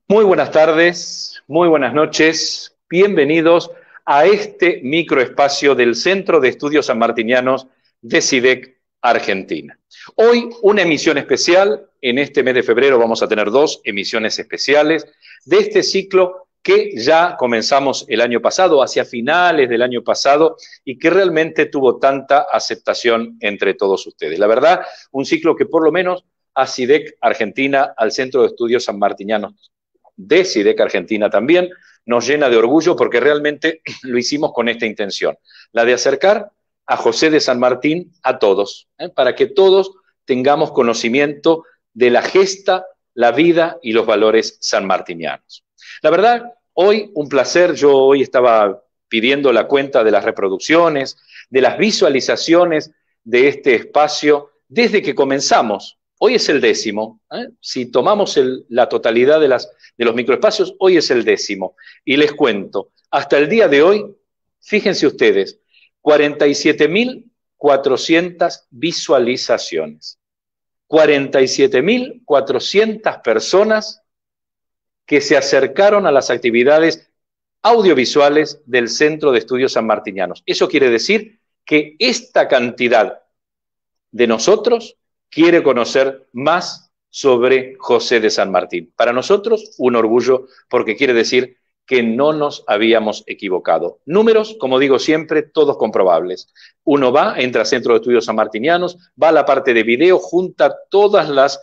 Muy buenas tardes, muy buenas noches, bienvenidos a este microespacio del Centro de Estudios Sanmartinianos de SIDEC Argentina. Hoy una emisión especial, en este mes de febrero vamos a tener dos emisiones especiales de este ciclo que ya comenzamos el año pasado, hacia finales del año pasado, y que realmente tuvo tanta aceptación entre todos ustedes. La verdad, un ciclo que por lo menos a SIDEC Argentina, al Centro de Estudios Sanmartinianos de SIDEC Argentina también, nos llena de orgullo porque realmente lo hicimos con esta intención, la de acercar a José de San Martín a todos, para que todos tengamos conocimiento de la gesta, la vida y los valores sanmartinianos. La verdad, hoy un placer, yo hoy estaba pidiendo la cuenta de las reproducciones, de las visualizaciones de este espacio desde que comenzamos. Hoy es el 10º. Si tomamos la totalidad de los microespacios, hoy es el 10º. Y les cuento, hasta el día de hoy, fíjense ustedes, 47.400 visualizaciones. 47.400 personas que se acercaron a las actividades audiovisuales del Centro de Estudios Sanmartinianos. Eso quiere decir que esta cantidad de nosotros quiere conocer más sobre José de San Martín. Para nosotros, un orgullo, porque quiere decir que no nos habíamos equivocado. Números, como digo siempre, todos comprobables. Uno va, entra al Centro de Estudios Sanmartinianos, va a la parte de video, junta todas las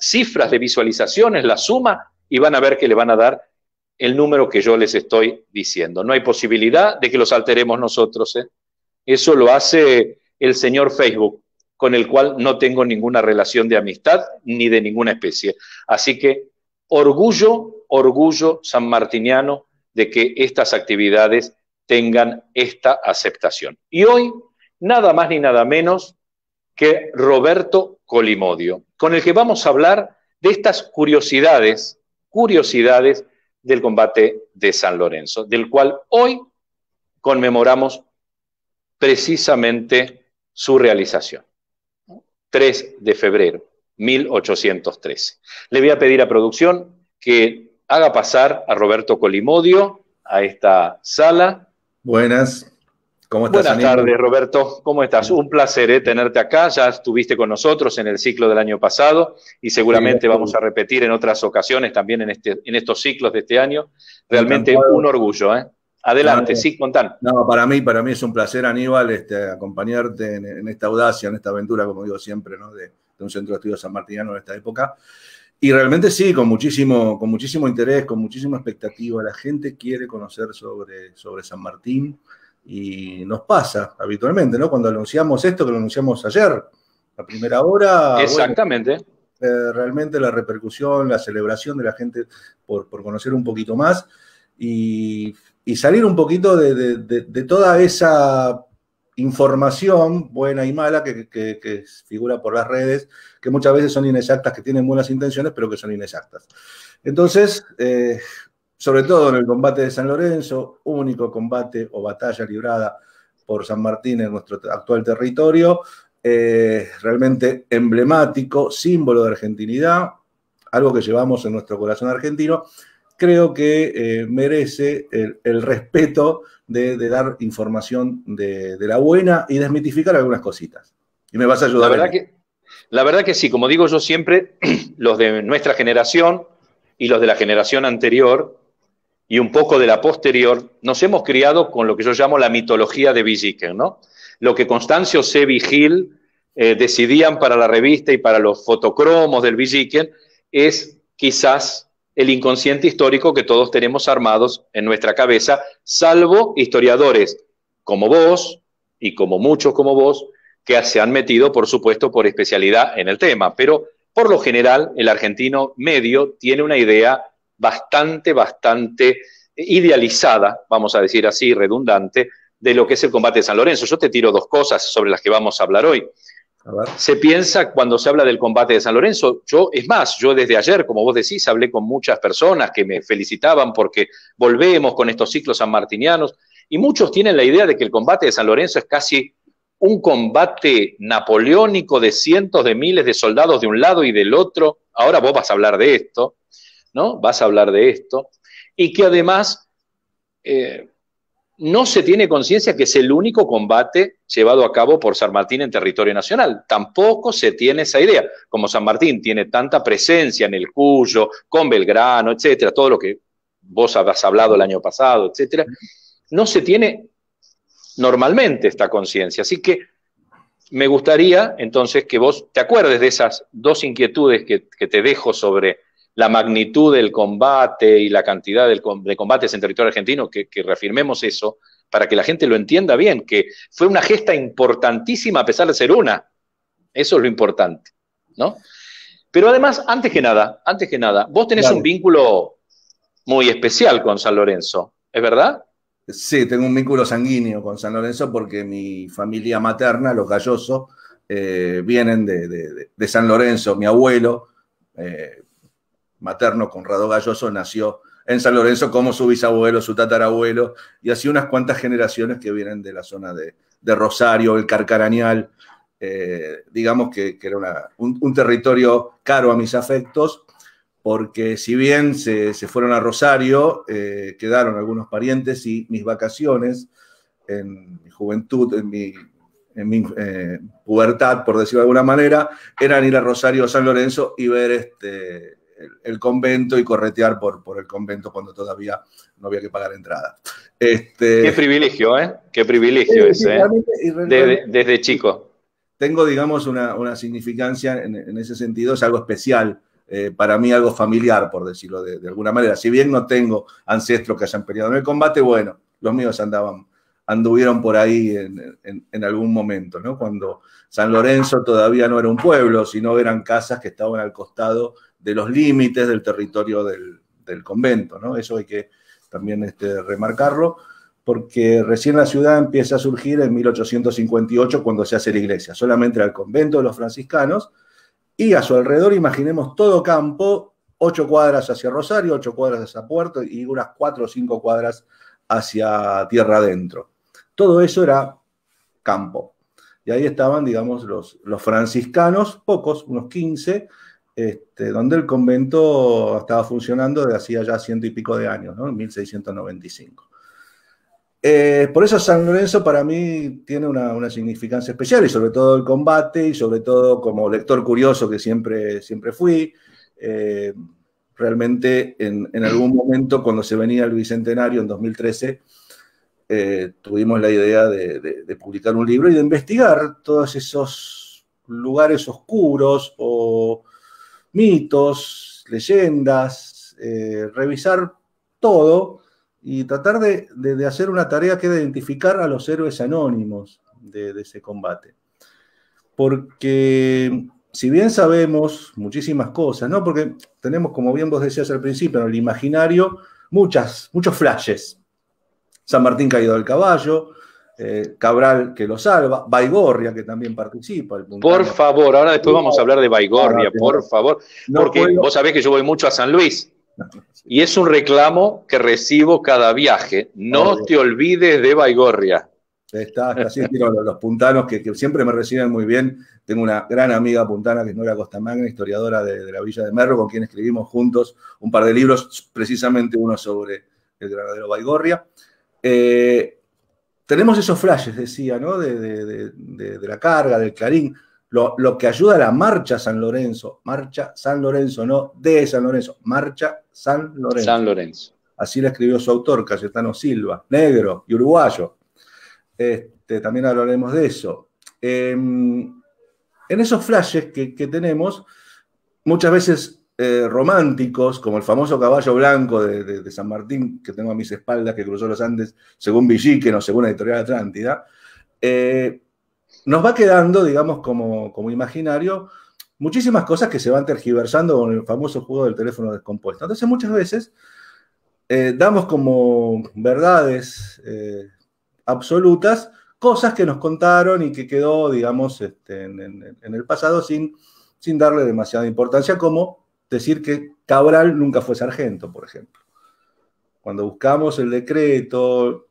cifras de visualizaciones, las suma y van a ver que le van a dar el número que yo les estoy diciendo. No hay posibilidad de que los alteremos nosotros. Eso lo hace el señor Facebook, con el cual no tengo ninguna relación de amistad ni de ninguna especie. Así que orgullo sanmartiniano de que estas actividades tengan esta aceptación. Y hoy, nada más ni nada menos que Roberto Colimodio, con el que vamos a hablar de estas curiosidades del combate de San Lorenzo, del cual hoy conmemoramos precisamente su realización. 3 de febrero, 1813. Le voy a pedir a producción que haga pasar a Roberto Colimodio a esta sala. Buenas, ¿cómo estás, Buenas Aníbal? tardes, Roberto. ¿Cómo estás? Un placer tenerte acá. Ya estuviste con nosotros en el ciclo del año pasado y seguramente Sí, vamos a repetir en otras ocasiones también en estos ciclos de este año. Realmente un encantado. orgullo. No, Adelante, sí, contán. no, para mí es un placer, Aníbal, acompañarte en esta audacia, en esta aventura, como digo siempre, ¿no? de un centro de estudios sanmartiniano en esta época. Y realmente sí, con muchísimo interés, con muchísima expectativa. La gente quiere conocer sobre San Martín y nos pasa habitualmente, ¿no? Cuando anunciamos esto, que lo anunciamos ayer, a primera hora, Exactamente. bueno, realmente la repercusión, la celebración de la gente por conocer un poquito más y salir un poquito de toda esa información buena y mala que figura por las redes, que muchas veces son inexactas, que tienen buenas intenciones, pero que son inexactas. Entonces, sobre todo en el combate de San Lorenzo, único combate o batalla librada por San Martín en nuestro actual territorio, realmente emblemático, símbolo de argentinidad, algo que llevamos en nuestro corazón argentino, creo que merece el respeto de dar información de la buena y desmitificar algunas cositas. Y me vas a ayudar en eso. La verdad que sí, como digo yo siempre, los de nuestra generación y los de la generación anterior y un poco de la posterior, nos hemos criado con lo que yo llamo la mitología de Villiquen, ¿no? Lo que Constancio C. Vigil decidían para la revista y para los fotocromos del Villiquen es quizás el inconsciente histórico que todos tenemos armados en nuestra cabeza, salvo historiadores como vos y como muchos como vos, que se han metido, por supuesto, por especialidad en el tema. Pero, por lo general, el argentino medio tiene una idea bastante idealizada, vamos a decir así, redundante, de lo que es el combate de San Lorenzo. Yo te tiro dos cosas sobre las que vamos a hablar hoy. Se piensa cuando se habla del combate de San Lorenzo, yo desde ayer, como vos decís, hablé con muchas personas que me felicitaban porque volvemos con estos ciclos sanmartinianos y muchos tienen la idea de que el combate de San Lorenzo es casi un combate napoleónico de cientos de miles de soldados de un lado y del otro. Ahora vos vas a hablar de esto. ¿no? Vas a hablar de esto, y que además no se tiene conciencia que es el único combate llevado a cabo por San Martín en territorio nacional. Tampoco se tiene esa idea. Como San Martín tiene tanta presencia en el Cuyo, con Belgrano, etcétera, todo lo que vos has hablado el año pasado, etcétera, no se tiene normalmente esta conciencia. Así que me gustaría entonces que vos te acuerdes de esas dos inquietudes que te dejo sobre la magnitud del combate y la cantidad de combates en territorio argentino, que reafirmemos eso, para que la gente lo entienda bien, que fue una gesta importantísima a pesar de ser una. Eso es lo importante, ¿no? Pero además, antes que nada, vos tenés un vínculo muy especial con San Lorenzo, ¿es verdad? Sí, tengo un vínculo sanguíneo con San Lorenzo porque mi familia materna, los Galloso, vienen de San Lorenzo. Mi abuelo materno, Conrado Galloso, nació en San Lorenzo como su bisabuelo, su tatarabuelo, y así unas cuantas generaciones que vienen de la zona de Rosario, el Carcarañal, digamos que era un territorio caro a mis afectos, porque si bien se fueron a Rosario, quedaron algunos parientes y mis vacaciones en mi juventud, en mi pubertad, por decirlo de alguna manera, eran ir a Rosario o San Lorenzo y ver el convento y corretear por el convento cuando todavía no había que pagar entrada. Qué privilegio, ¿eh? Qué privilegio ese, ¿eh? Desde chico. Tengo, digamos, una significancia en ese sentido, es algo especial. Para mí algo familiar, por decirlo de alguna manera. Si bien no tengo ancestros que hayan peleado en el combate, bueno, los míos anduvieron por ahí en algún momento, ¿no? Cuando San Lorenzo todavía no era un pueblo, sino eran casas que estaban al costado de los límites del territorio del convento, ¿no? Eso hay que también remarcarlo, porque recién la ciudad empieza a surgir en 1858 cuando se hace la iglesia. Solamente era el convento de los franciscanos, y a su alrededor imaginemos todo campo, 8 cuadras hacia Rosario, 8 cuadras hacia Puerto y unas 4 o 5 cuadras hacia tierra adentro. Todo eso era campo. Y ahí estaban, digamos, los franciscanos, pocos, unos 15, donde el convento estaba funcionando desde hacía ya 100 y pico de años, ¿no? En 1695. Por eso San Lorenzo para mí tiene una significancia especial, y sobre todo el combate, y sobre todo como lector curioso que siempre fui. Realmente en algún momento, cuando se venía el Bicentenario en 2013, tuvimos la idea de publicar un libro y de investigar todos esos lugares oscuros o mitos, leyendas, revisar todo y tratar de hacer una tarea que era identificar a los héroes anónimos de ese combate. Porque si bien sabemos muchísimas cosas, ¿no? Porque tenemos, como bien vos decías al principio, en el imaginario, muchos flashes. San Martín caído del caballo, Cabral que lo salva, Baigorria que también participa. Por favor, ahora después vamos a hablar de Baigorria, por favor, porque vos sabés que yo voy mucho a San Luis. Y es un reclamo que recibo cada viaje. No te olvides de Baigorria. Está así, los puntanos que siempre me reciben muy bien. Tengo una gran amiga puntana que es Nora Costamagna, historiadora de la Villa de Merlo, con quien escribimos juntos un par de libros, precisamente uno sobre el granadero Baigorria. Tenemos esos flashes, decía, ¿no? De la carga, del Clarín. Lo que ayuda a la marcha San Lorenzo, no de San Lorenzo, marcha San Lorenzo. San Lorenzo. Así la escribió su autor, Cayetano Silva, negro y uruguayo. También hablaremos de eso. En esos flashes que tenemos, muchas veces románticos, como el famoso caballo blanco de San Martín, que tengo a mis espaldas, que cruzó los Andes, según Villiquen o según la Editorial Atlántida, nos va quedando, digamos, como imaginario, muchísimas cosas que se van tergiversando con el famoso juego del teléfono descompuesto. Entonces, muchas veces damos como verdades absolutas cosas que nos contaron y que quedó, digamos, en el pasado sin darle demasiada importancia, como decir que Cabral nunca fue sargento, por ejemplo. Cuando buscamos el decreto,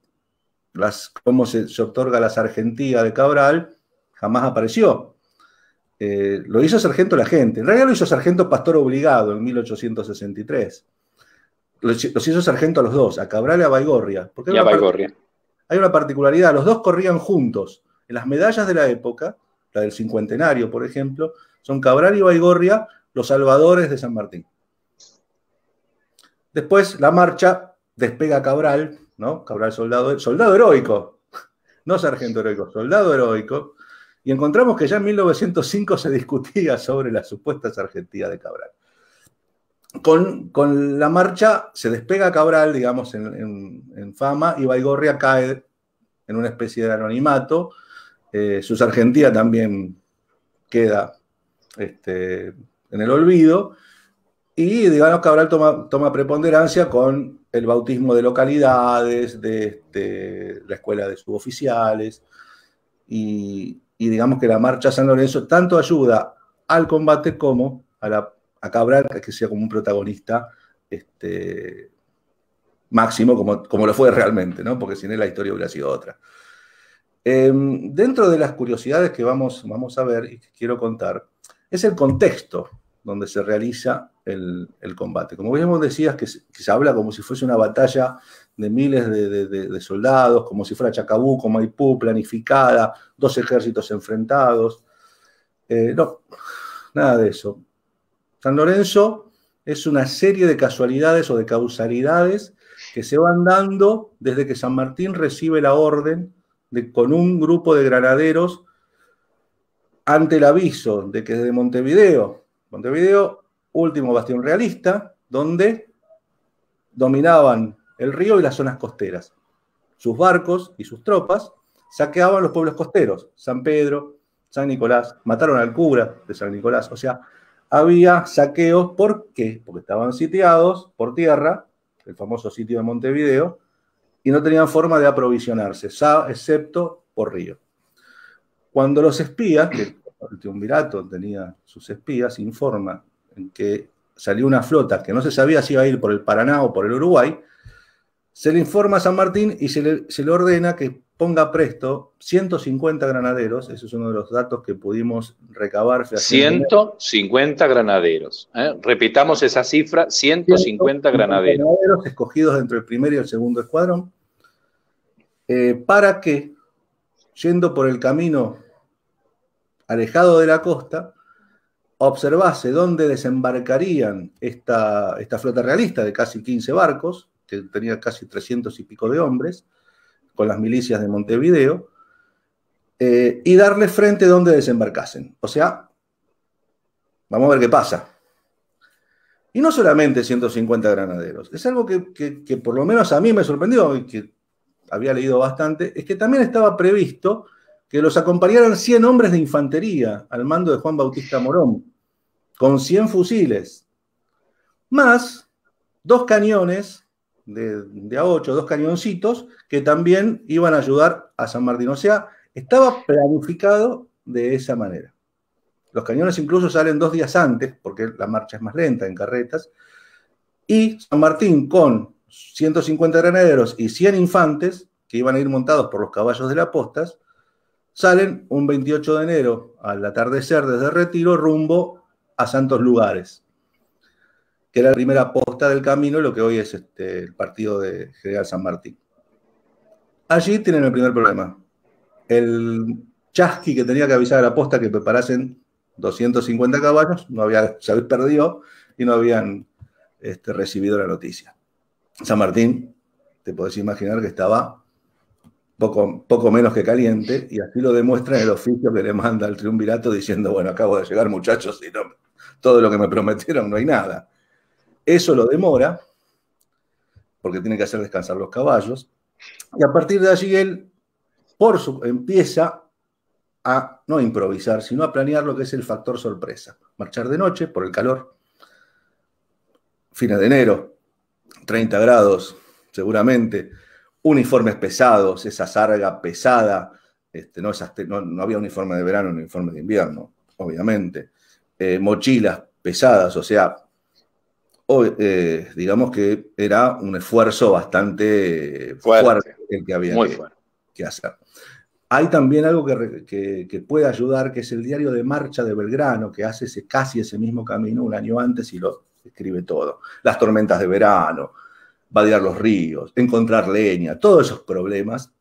cómo se otorga la sargentía de Cabral, jamás apareció. Lo hizo sargento la gente. En realidad lo hizo sargento pastor obligado en 1863. los hizo sargento a los dos, a Cabral y a Baigorria. Porque y a Baigorria. Hay una particularidad, los dos corrían juntos. En las medallas de la época, la del cincuentenario, por ejemplo, son Cabral y Baigorria los salvadores de San Martín. Después la marcha despega Cabral, ¿no? Cabral soldado heroico, no sargento heroico, soldado heroico, y encontramos que ya en 1905 se discutía sobre la supuesta sargentía de Cabral. Con la marcha se despega Cabral, digamos, en fama, y Baigorria cae en una especie de anonimato. Su sargentía también queda en el olvido, y digamos Cabral toma preponderancia con el bautismo de localidades, de la escuela de suboficiales, y digamos que la marcha San Lorenzo tanto ayuda al combate como a Cabral, que sea como un protagonista máximo, como lo fue realmente, ¿no? Porque sin él la historia hubiera sido otra. Dentro de las curiosidades que vamos a ver y que quiero contar, es el contexto donde se realiza el combate. Como bien vos decías, que se habla como si fuese una batalla de miles de soldados, como si fuera Chacabuco, Maipú, planificada, dos ejércitos enfrentados. No, nada de eso. San Lorenzo es una serie de casualidades o de causalidades que se van dando desde que San Martín recibe la orden con un grupo de granaderos ante el aviso de que desde Montevideo, último bastión realista, donde dominaban el río y las zonas costeras. Sus barcos y sus tropas saqueaban los pueblos costeros, San Pedro, San Nicolás, mataron al cura de San Nicolás, o sea, había saqueos. ¿Por qué? Porque estaban sitiados por tierra, el famoso sitio de Montevideo, y no tenían forma de aprovisionarse, excepto por río. Cuando los espías, que el triunvirato tenía sus espías, informan en que salió una flota que no se sabía si iba a ir por el Paraná o por el Uruguay, se le informa a San Martín y se le ordena que ponga presto 150 granaderos. Ese es uno de los datos que pudimos recabar. 150 granaderos. Repitamos esa cifra, 150 granaderos. Granaderos escogidos entre el primer y el segundo escuadrón, para que, yendo por el camino alejado de la costa, observase dónde desembarcarían esta flota realista de casi 15 barcos, que tenía casi 300 y pico de hombres, con las milicias de Montevideo, y darle frente donde desembarcasen. O sea, vamos a ver qué pasa. Y no solamente 150 granaderos, es algo que por lo menos a mí me sorprendió y que había leído bastante, es que también estaba previsto que los acompañaran 100 hombres de infantería al mando de Juan Bautista Morón, con 100 fusiles, más 2 cañones de a 8, 2 cañoncitos, que también iban a ayudar a San Martín. O sea, estaba planificado de esa manera. Los cañones incluso salen 2 días antes, porque la marcha es más lenta en carretas, y San Martín con 150 granaderos y 100 infantes, que iban a ir montados por los caballos de las postas, salen un 28 de enero al atardecer desde Retiro rumbo a Santos Lugares, que era la primera posta del camino, lo que hoy es el partido de General San Martín. Allí tienen el primer problema. El chasqui que tenía que avisar a la posta que preparasen 250 caballos, se había perdido y no habían recibido la noticia. San Martín, te podés imaginar que estaba poco menos que caliente, y así lo demuestra en el oficio que le manda al triunvirato diciendo: bueno, acabo de llegar, muchachos, y no, todo lo que me prometieron no hay nada. Eso lo demora, porque tiene que hacer descansar los caballos, y a partir de allí él empieza a no improvisar, sino a planear lo que es el factor sorpresa. Marchar de noche por el calor, fines de enero, 30 grados seguramente, uniformes pesados, esa sarga pesada, no había uniforme de verano ni uniforme de invierno, obviamente, mochilas pesadas, o sea, digamos que era un esfuerzo bastante fuerte el que había que hacer. Hay también algo que puede ayudar, que es el diario de marcha de Belgrano, que hace casi ese mismo camino un año antes y lo escribe todo. Las tormentas de verano, vadear los ríos, encontrar leña, todos esos problemas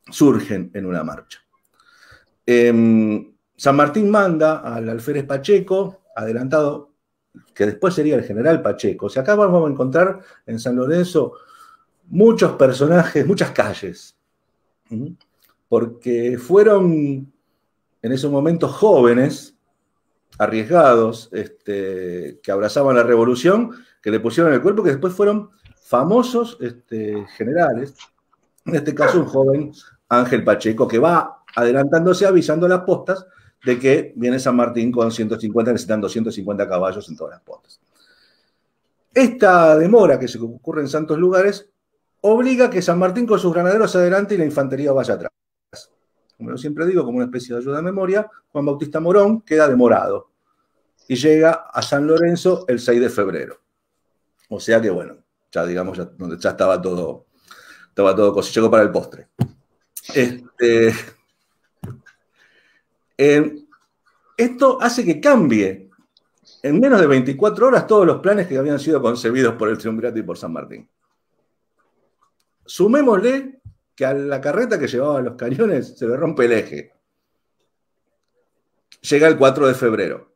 surgen en una marcha. San Martín manda al alférez Pacheco, adelantado, que después sería el general Pacheco. O sea, acá vamos a encontrar en San Lorenzo muchos personajes, muchas calles, porque fueron en esos momentos jóvenes, arriesgados, que abrazaban la revolución, que le pusieron el cuerpo, que después fueron famosos generales. En este caso, un joven Ángel Pacheco, que va adelantándose, avisando a las postas de que viene San Martín con 150, necesitan 250 caballos en todas las postas. Esta demora que se ocurre en santos lugares obliga a que San Martín con sus granaderos adelante y la infantería vaya atrás. Como yo siempre digo, como una especie de ayuda de memoria, Juan Bautista Morón queda demorado y llega a San Lorenzo el 6 de febrero. O sea que, bueno, ya digamos, ya estaba todo cosechado para el postre. Esto hace que cambie en menos de 24 horas todos los planes que habían sido concebidos por el Triunvirato y por San Martín. Sumémosle que a la carreta que llevaba los cañones se le rompe el eje. Llega el 4 de febrero,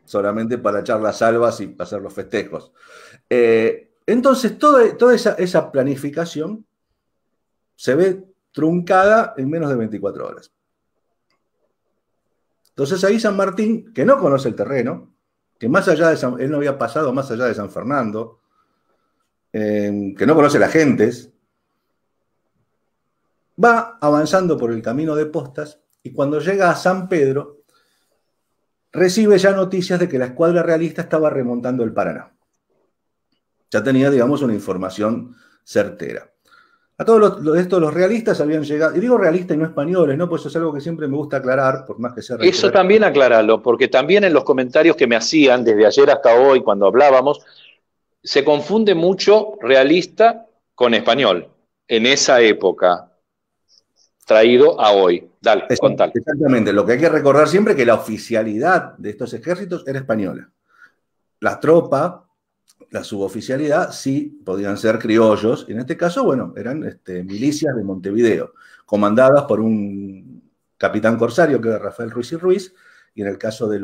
solamente para echar las salvas y hacer los festejos. Entonces, toda esa planificación se ve truncada en menos de 24 horas. Entonces ahí San Martín, que no conoce el terreno, que más allá de él no había pasado más allá de San Fernando, que no conoce las gentes, va avanzando por el camino de postas y cuando llega a San Pedro, recibe ya noticias de que la escuadra realista estaba remontando el Paraná. Ya tenía, digamos, una información certera. A todos los realistas habían llegado, y digo realistas y no españoles, ¿no? Pues eso es algo que siempre me gusta aclarar, por más que sea reiterativo. Eso también aclaralo, porque también en los comentarios que me hacían desde ayer hasta hoy, cuando hablábamos, se confunde mucho realista con español, en esa época, traído a hoy. Dale, contale. Exactamente, lo que hay que recordar siempre es que la oficialidad de estos ejércitos era española. La tropa, la suboficialidad, sí podían ser criollos, y en este caso, bueno, eran milicias de Montevideo, comandadas por un capitán corsario, que era Rafael Ruiz y Ruiz, y en el caso de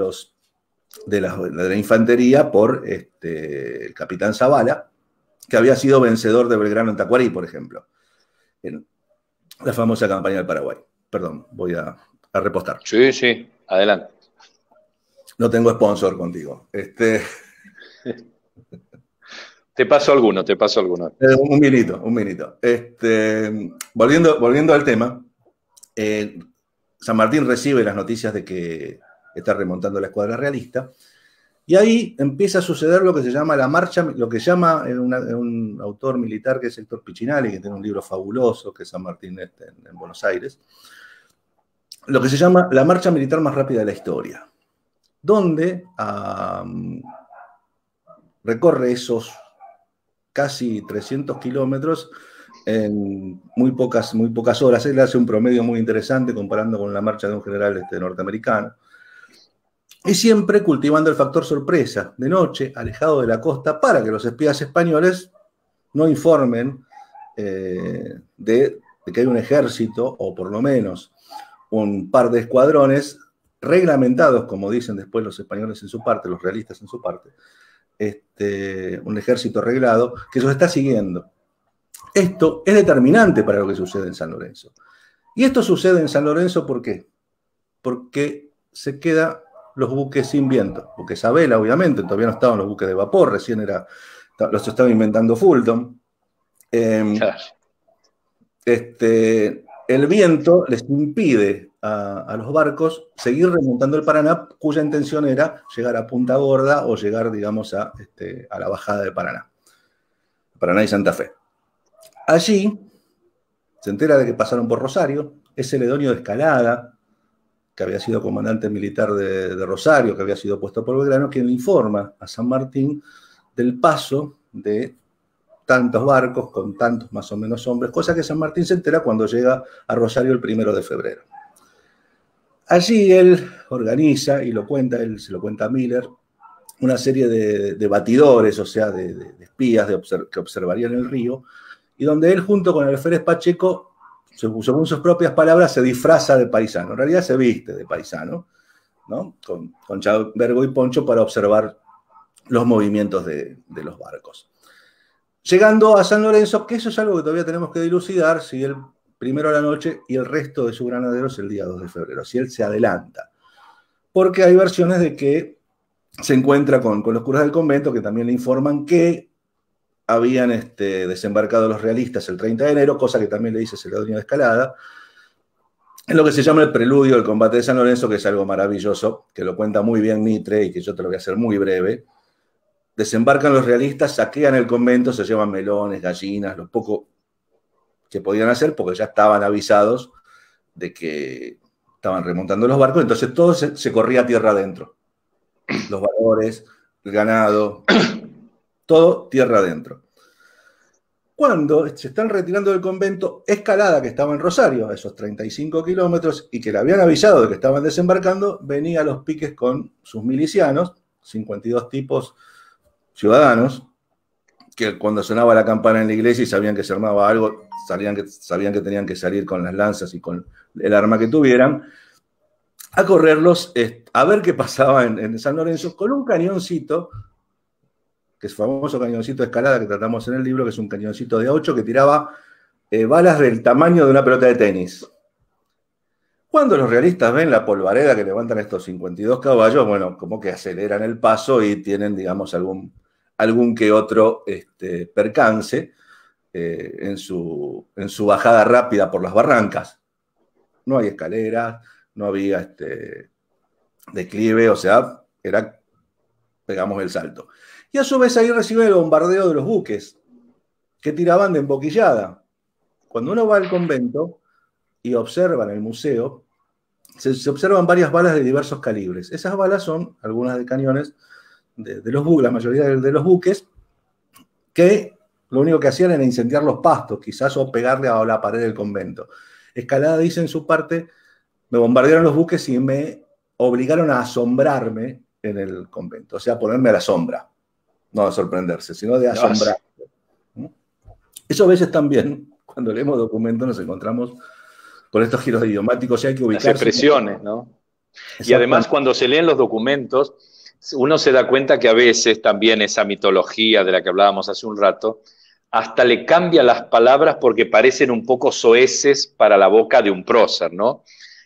la infantería, por el capitán Zavala, que había sido vencedor de Belgrano en Tacuarí, por ejemplo, en la famosa campaña del Paraguay. Perdón, voy a repostar. Sí, sí, adelante. No tengo sponsor contigo. Te paso alguno. Un minuto. Volviendo al tema, San Martín recibe las noticias de que está remontando la escuadra realista, y ahí empieza a suceder lo que se llama la marcha, lo que llama un autor militar que es Héctor Piccinali, que tiene un libro fabuloso, que es San Martín en Buenos Aires, lo que se llama la marcha militar más rápida de la historia, donde recorre esos casi 300 kilómetros en muy pocas horas. Él hace un promedio muy interesante comparando con la marcha de un general norteamericano. Y siempre cultivando el factor sorpresa, de noche, alejado de la costa, para que los espías españoles no informen de que hay un ejército, o por lo menos un par de escuadrones reglamentados, como dicen después los españoles en su parte, los realistas en su parte, un ejército arreglado que los está siguiendo. Esto es determinante para lo que sucede en San Lorenzo. Y esto sucede en San Lorenzo, ¿por qué? Porque se quedan los buques sin viento. Buques a vela, obviamente, todavía no estaban los buques de vapor, recién los estaba inventando Fulton. El viento les impide a los barcos seguir remontando el Paraná, cuya intención era llegar a Punta Gorda o llegar, digamos, a la bajada de Paraná y Santa Fe. Allí se entera de que pasaron por Rosario, es Celedonio de Escalada, que había sido comandante militar de Rosario, que había sido puesto por Belgrano, quien le informa a San Martín del paso de tantos barcos con tantos más o menos hombres, cosa que San Martín se entera cuando llega a Rosario el 1 de febrero. Allí él organiza y se lo cuenta a Miller, una serie de batidores, o sea, de espías que observarían el río, y donde él, junto con Alférez Pacheco, según sus propias palabras, se disfraza de paisano. En realidad se viste de paisano, ¿no? Con chavergo y poncho para observar los movimientos de los barcos. Llegando a San Lorenzo, que eso es algo que todavía tenemos que dilucidar, si él primero a la noche y el resto de su granadero es el día 2 de febrero, si él se adelanta. Porque hay versiones de que se encuentra con los curas del convento que también le informan que habían desembarcado los realistas el 30 de enero, cosa que también le dice Celedonio de Escalada, en lo que se llama el preludio del combate de San Lorenzo, que es algo maravilloso, que lo cuenta muy bien Mitre y que yo te lo voy a hacer muy breve. Desembarcan los realistas, saquean el convento, se llevan melones, gallinas, lo poco que podían hacer, porque ya estaban avisados de que estaban remontando los barcos, entonces todo se corría tierra adentro. Los valores, el ganado, todo tierra adentro. Cuando se están retirando del convento, Escalada, que estaba en Rosario, a esos 35 kilómetros, y que le habían avisado de que estaban desembarcando, venía a los piques con sus milicianos, 52 tipos ciudadanos, que cuando sonaba la campana en la iglesia y sabían que se armaba algo, sabían que tenían que salir con las lanzas y con el arma que tuvieran, a correrlos, a ver qué pasaba en San Lorenzo, con un cañoncito, que es el famoso cañoncito de Escalada que tratamos en el libro, que es un cañoncito de 8 que tiraba balas del tamaño de una pelota de tenis. Cuando los realistas ven la polvareda que levantan estos 52 caballos, bueno, como que aceleran el paso y tienen, digamos, algún que otro percance en su bajada rápida por las barrancas. No hay escaleras, no había declive, o sea, pegamos el salto. Y a su vez ahí reciben el bombardeo de los buques, que tiraban de emboquillada. Cuando uno va al convento y observa en el museo, se observan varias balas de diversos calibres. Esas balas son algunas de cañones de los buques, la mayoría de los buques, que lo único que hacían era incendiar los pastos, quizás, o pegarle a la pared del convento. Escalada dice en su parte: me bombardearon los buques y me obligaron a asombrarme en el convento, o sea, ponerme a la sombra. No de sorprenderse, sino de asombrar. Eso a veces también, cuando leemos documentos, nos encontramos con estos giros idiomáticos y hay que ubicarse. Las expresiones, ¿no? Y además, cuando se leen los documentos, uno se da cuenta que a veces también esa mitología de la que hablábamos hace un rato, hasta le cambia las palabras porque parecen un poco soeces para la boca de un prócer, ¿no?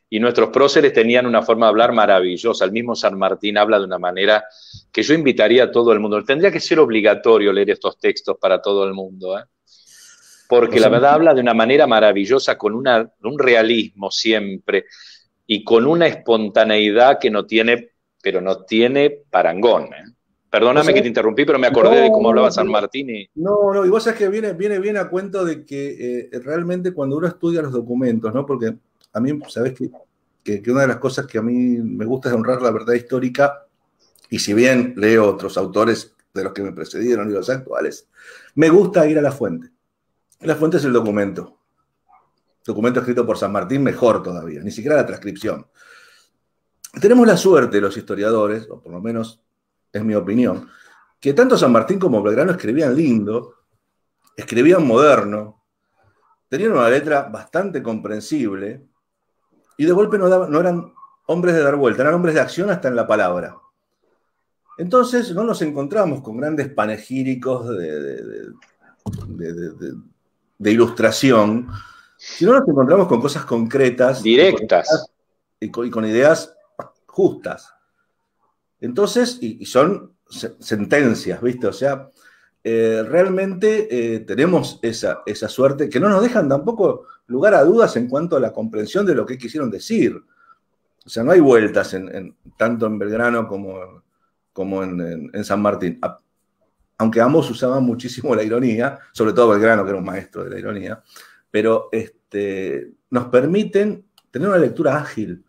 Y nuestros próceres tenían una forma de hablar maravillosa. El mismo San Martín habla de una manera que yo invitaría a todo el mundo. Tendría que ser obligatorio leer estos textos para todo el mundo, ¿eh? Porque la verdad habla de una manera maravillosa, con un realismo siempre y con una espontaneidad que no tiene, pero no tiene parangón, ¿eh? Perdóname que te interrumpí, pero me acordé de cómo hablaba San Martín. No, y vos sabés que viene bien a cuento de que realmente cuando uno estudia los documentos, ¿no? Porque a mí, sabés que una de las cosas que a mí me gusta es honrar la verdad histórica, y si bien leo otros autores de los que me precedieron y los actuales, me gusta ir a la fuente. La fuente es el documento. Documento escrito por San Martín, mejor todavía, ni siquiera la transcripción. Tenemos la suerte, los historiadores, o por lo menos es mi opinión, que tanto San Martín como Belgrano escribían lindo, escribían moderno, tenían una letra bastante comprensible, y de golpe no eran hombres de dar vuelta, eran hombres de acción hasta en la palabra. Entonces no nos encontramos con grandes panegíricos de ilustración, sino nos encontramos con cosas concretas, directas, y con ideas justas. Entonces, y son sentencias, ¿viste? O sea, realmente tenemos esa suerte que no nos dejan tampoco lugar a dudas en cuanto a la comprensión de lo que quisieron decir. O sea, no hay vueltas tanto en Belgrano como en San Martín. Aunque ambos usaban muchísimo la ironía, sobre todo Belgrano, que era un maestro de la ironía, pero nos permiten tener una lectura ágil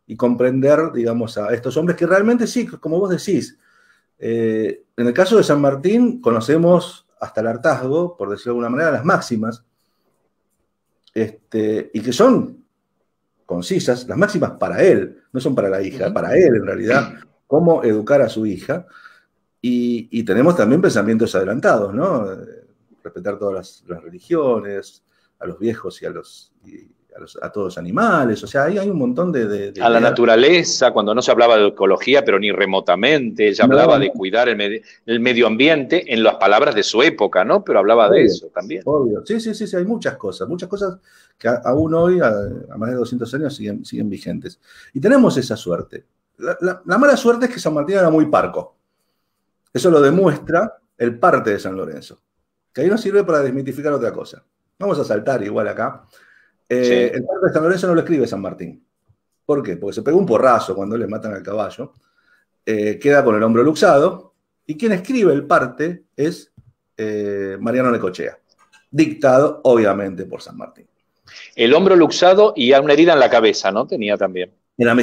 y comprender, digamos, a estos hombres que realmente sí, como vos decís, en el caso de San Martín conocemos hasta el hartazgo, por decirlo de alguna manera, las máximas, y que son concisas, las máximas para él, no son para la hija, para él en realidad, cómo educar a su hija, Y tenemos también pensamientos adelantados, ¿no? Respetar todas las religiones, a los viejos y a todos los animales. O sea, ahí hay un montón de a la naturaleza, cuando no se hablaba de ecología, pero ni remotamente, ella hablaba de cuidar el medio ambiente en las palabras de su época, ¿no? Pero hablaba de eso también. Obvio. Sí, hay muchas cosas que aún hoy, a más de 200 años, siguen vigentes. Y tenemos esa suerte. La mala suerte es que San Martín era muy parco. Eso lo demuestra el parte de San Lorenzo, que ahí nos sirve para desmitificar otra cosa. Vamos a saltar igual acá. Sí. El parte de San Lorenzo no lo escribe San Martín. ¿Por qué? Porque se pegó un porrazo cuando le matan al caballo. Queda con el hombro luxado. Y quien escribe el parte es Mariano Necochea. Dictado, obviamente, por San Martín. El hombro luxado y una herida en la cabeza, ¿no? Tenía también. En la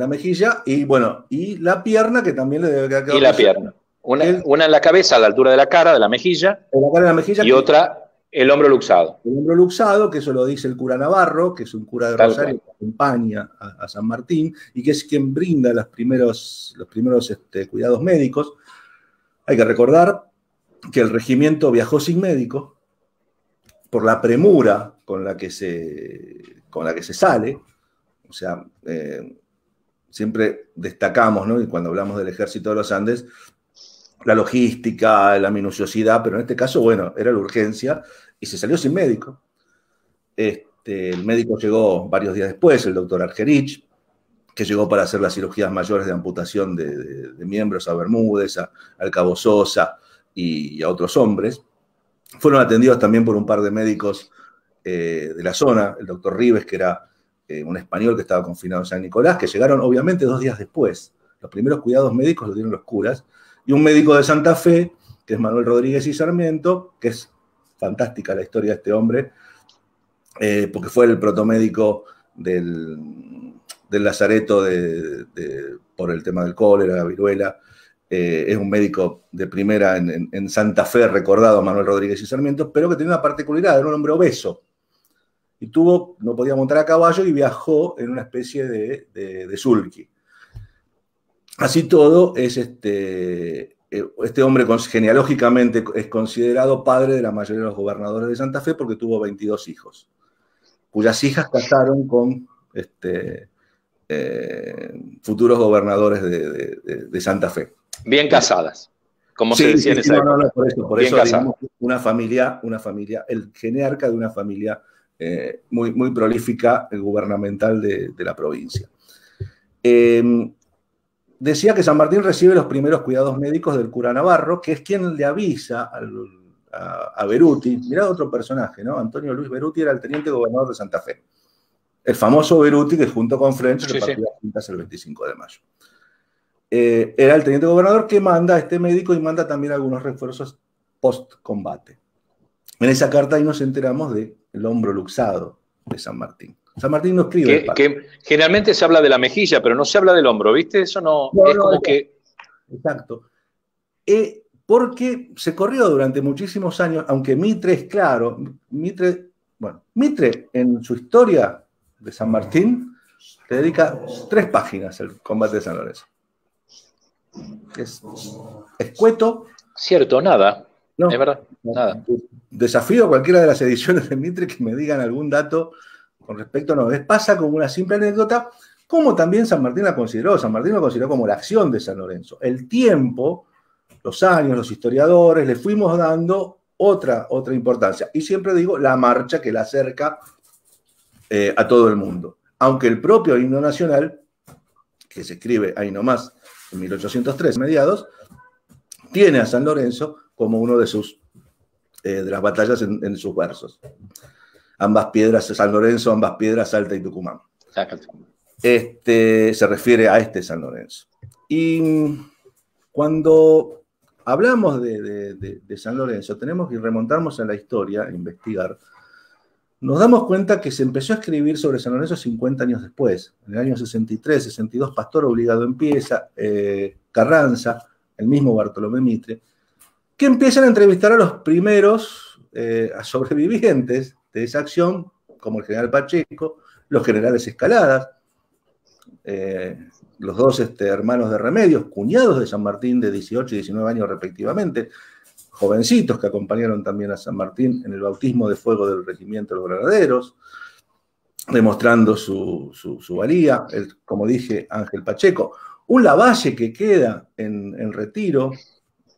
mejilla, y bueno, y la pierna que también le debe quedar. Y la pierna. Una en la cabeza, a la altura de la cara, de la mejilla. De la cara de la mejilla. Y otra, el hombro luxado. El hombro luxado, que eso lo dice el cura Navarro, que es un cura de Rosario que acompaña a San Martín y que es quien brinda los primeros cuidados médicos. Hay que recordar que el regimiento viajó sin médico por la premura con la que se sale. O sea, siempre destacamos, ¿no? Y cuando hablamos del ejército de los Andes, la logística, la minuciosidad, pero en este caso, bueno, era la urgencia y se salió sin médico. El médico llegó varios días después, el doctor Argerich, que llegó para hacer las cirugías mayores de amputación de miembros a Bermúdez, al Cabo Sosa y a otros hombres. Fueron atendidos también por un par de médicos de la zona, el doctor Rives, que era un español que estaba confinado en San Nicolás, que llegaron obviamente 2 días después. Los primeros cuidados médicos los dieron los curas, y un médico de Santa Fe, que es Manuel Rodríguez y Sarmiento, que es fantástica la historia de este hombre, porque fue el protomédico del lazareto por el tema del cólera, la viruela. Es un médico de primera en Santa Fe, recordado Manuel Rodríguez y Sarmiento, pero que tenía una particularidad, era un hombre obeso. Y no podía montar a caballo y viajó en una especie de sulky. Así todo, es este hombre genealógicamente es considerado padre de la mayoría de los gobernadores de Santa Fe porque tuvo 22 hijos, cuyas hijas casaron con futuros gobernadores de Santa Fe. Bien casadas, como se decía en esa época. No, por eso digamos, una familia, el genearca de una familia muy, muy prolífica, gubernamental de la provincia. Decía que San Martín recibe los primeros cuidados médicos del cura Navarro, que es quien le avisa a Beruti. Mirá otro personaje, ¿no? Antonio Luis Beruti era el teniente gobernador de Santa Fe. El famoso Beruti que junto con French repartía juntas el 25 de mayo. Era el teniente gobernador que manda a este médico y manda también algunos refuerzos post-combate. En esa carta ahí nos enteramos del hombro luxado de San Martín. San Martín no escribe. Que generalmente se habla de la mejilla, pero no se habla del hombro, ¿viste? Eso no es como que... Exacto. Porque se corrió durante muchísimos años, aunque Mitre es claro, Mitre en su historia de San Martín le dedica 3 páginas al combate de San Lorenzo. Es escueto. Cierto, nada. No, es verdad, nada. Desafío a cualquiera de las ediciones de Mitre que me digan algún dato con respecto a no. Pasa como una simple anécdota, como también San Martín la consideró. San Martín lo consideró como la acción de San Lorenzo. El tiempo, los años, los historiadores, le fuimos dando otra importancia. Y siempre digo, la marcha que la acerca a todo el mundo. Aunque el propio himno nacional, que se escribe ahí nomás, en 1803, mediados, tiene a San Lorenzo como uno de las batallas en sus versos. Ambas piedras, San Lorenzo, ambas piedras, Salta y Tucumán. Se refiere a San Lorenzo. Y cuando hablamos de San Lorenzo, tenemos que remontarnos a la historia, investigar. Nos damos cuenta que se empezó a escribir sobre San Lorenzo 50 años después. En el año 63, 62, Pastor Obligado empieza, Carranza, el mismo Bartolomé Mitre, que empiezan a entrevistar a los primeros sobrevivientes de esa acción, como el general Pacheco, los generales Escaladas, los dos hermanos de Remedios, cuñados de San Martín de 18 y 19 años respectivamente, jovencitos que acompañaron también a San Martín en el bautismo de fuego del regimiento de los granaderos, demostrando su valía. Como dije, Ángel Pacheco, un Lavalle que queda en retiro,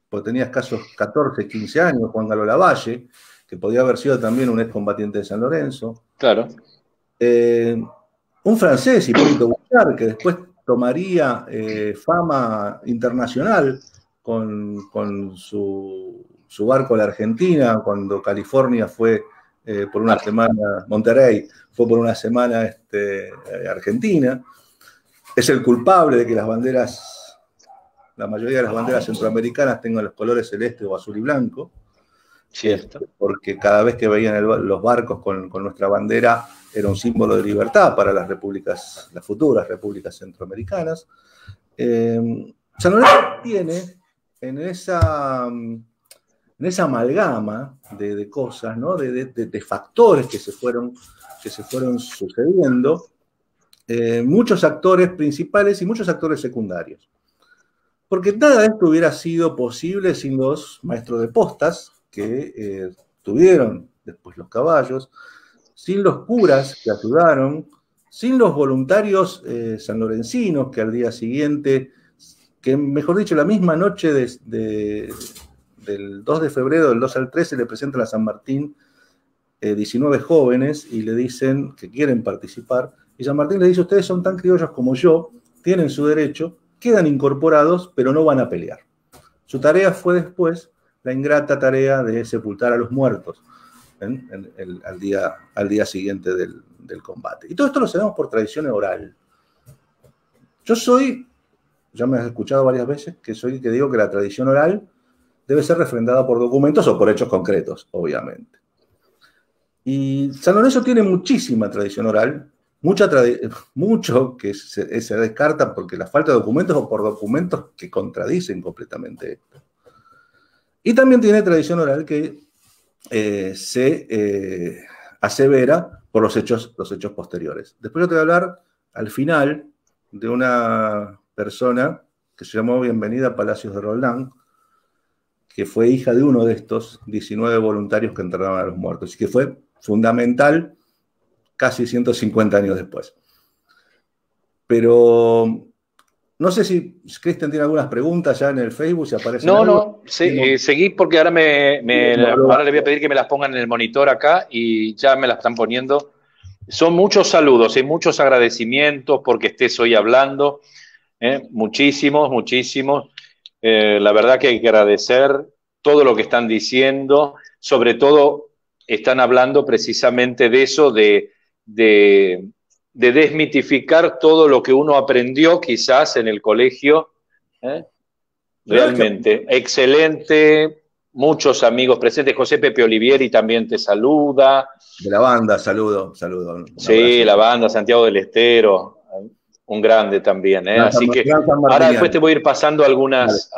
porque tenía escasos 14, 15 años, Juan Galo Lavalle, que podía haber sido también un excombatiente de San Lorenzo. Claro. Un francés, Hipólito Bouchard, que después tomaría fama internacional con su barco a la Argentina, cuando California fue por una semana, Monterrey fue por una semana Argentina. Es el culpable de que las banderas, la mayoría de las banderas centroamericanas tengan los colores celeste o azul y blanco. Cierto. Porque cada vez que veían los barcos con nuestra bandera era un símbolo de libertad para las repúblicas, las futuras repúblicas centroamericanas. San Lorenzo tiene en esa amalgama de cosas, ¿no? de factores que se fueron sucediendo, muchos actores principales y muchos actores secundarios. Porque nada de esto hubiera sido posible sin los maestros de postas que tuvieron después los caballos, sin los curas que ayudaron, sin los voluntarios sanlorencinos que al día siguiente, que mejor dicho, la misma noche del 2 de febrero, del 2 al 13, le presentan a San Martín 19 jóvenes y le dicen que quieren participar. Y San Martín les dice, ustedes son tan criollos como yo, tienen su derecho, quedan incorporados, pero no van a pelear. Su tarea fue después la ingrata tarea de sepultar a los muertos al día siguiente del combate. Y todo esto lo sabemos por tradición oral. Ya me has escuchado varias veces, que digo que la tradición oral debe ser refrendada por documentos o por hechos concretos, obviamente. Y San Lorenzo tiene muchísima tradición oral, mucho que se descarta porque la falta de documentos o por documentos que contradicen completamente esto. Y también tiene tradición oral que se asevera por los hechos posteriores. Después yo te voy a hablar al final de una persona que se llamó Bienvenida Palacios de Roldán, que fue hija de uno de estos 19 voluntarios que enterraron a los muertos, y que fue fundamental casi 150 años después. Pero no sé si Cristian tiene algunas preguntas ya en el Facebook, si aparece. No, seguí porque ahora ahora le voy a pedir que me las pongan en el monitor acá y ya me las están poniendo. Son muchos saludos y muchos agradecimientos porque estés hoy hablando. Muchísimos. La verdad que hay que agradecer todo lo que están diciendo. Sobre todo están hablando precisamente de eso, de desmitificar todo lo que uno aprendió quizás en el colegio. Realmente, excelente, muchos amigos presentes. José Pepe Olivieri también te saluda. De la banda, saludo. Sí, la banda, Santiago del Estero, un grande también. Así que ahora después te voy a ir pasando algunas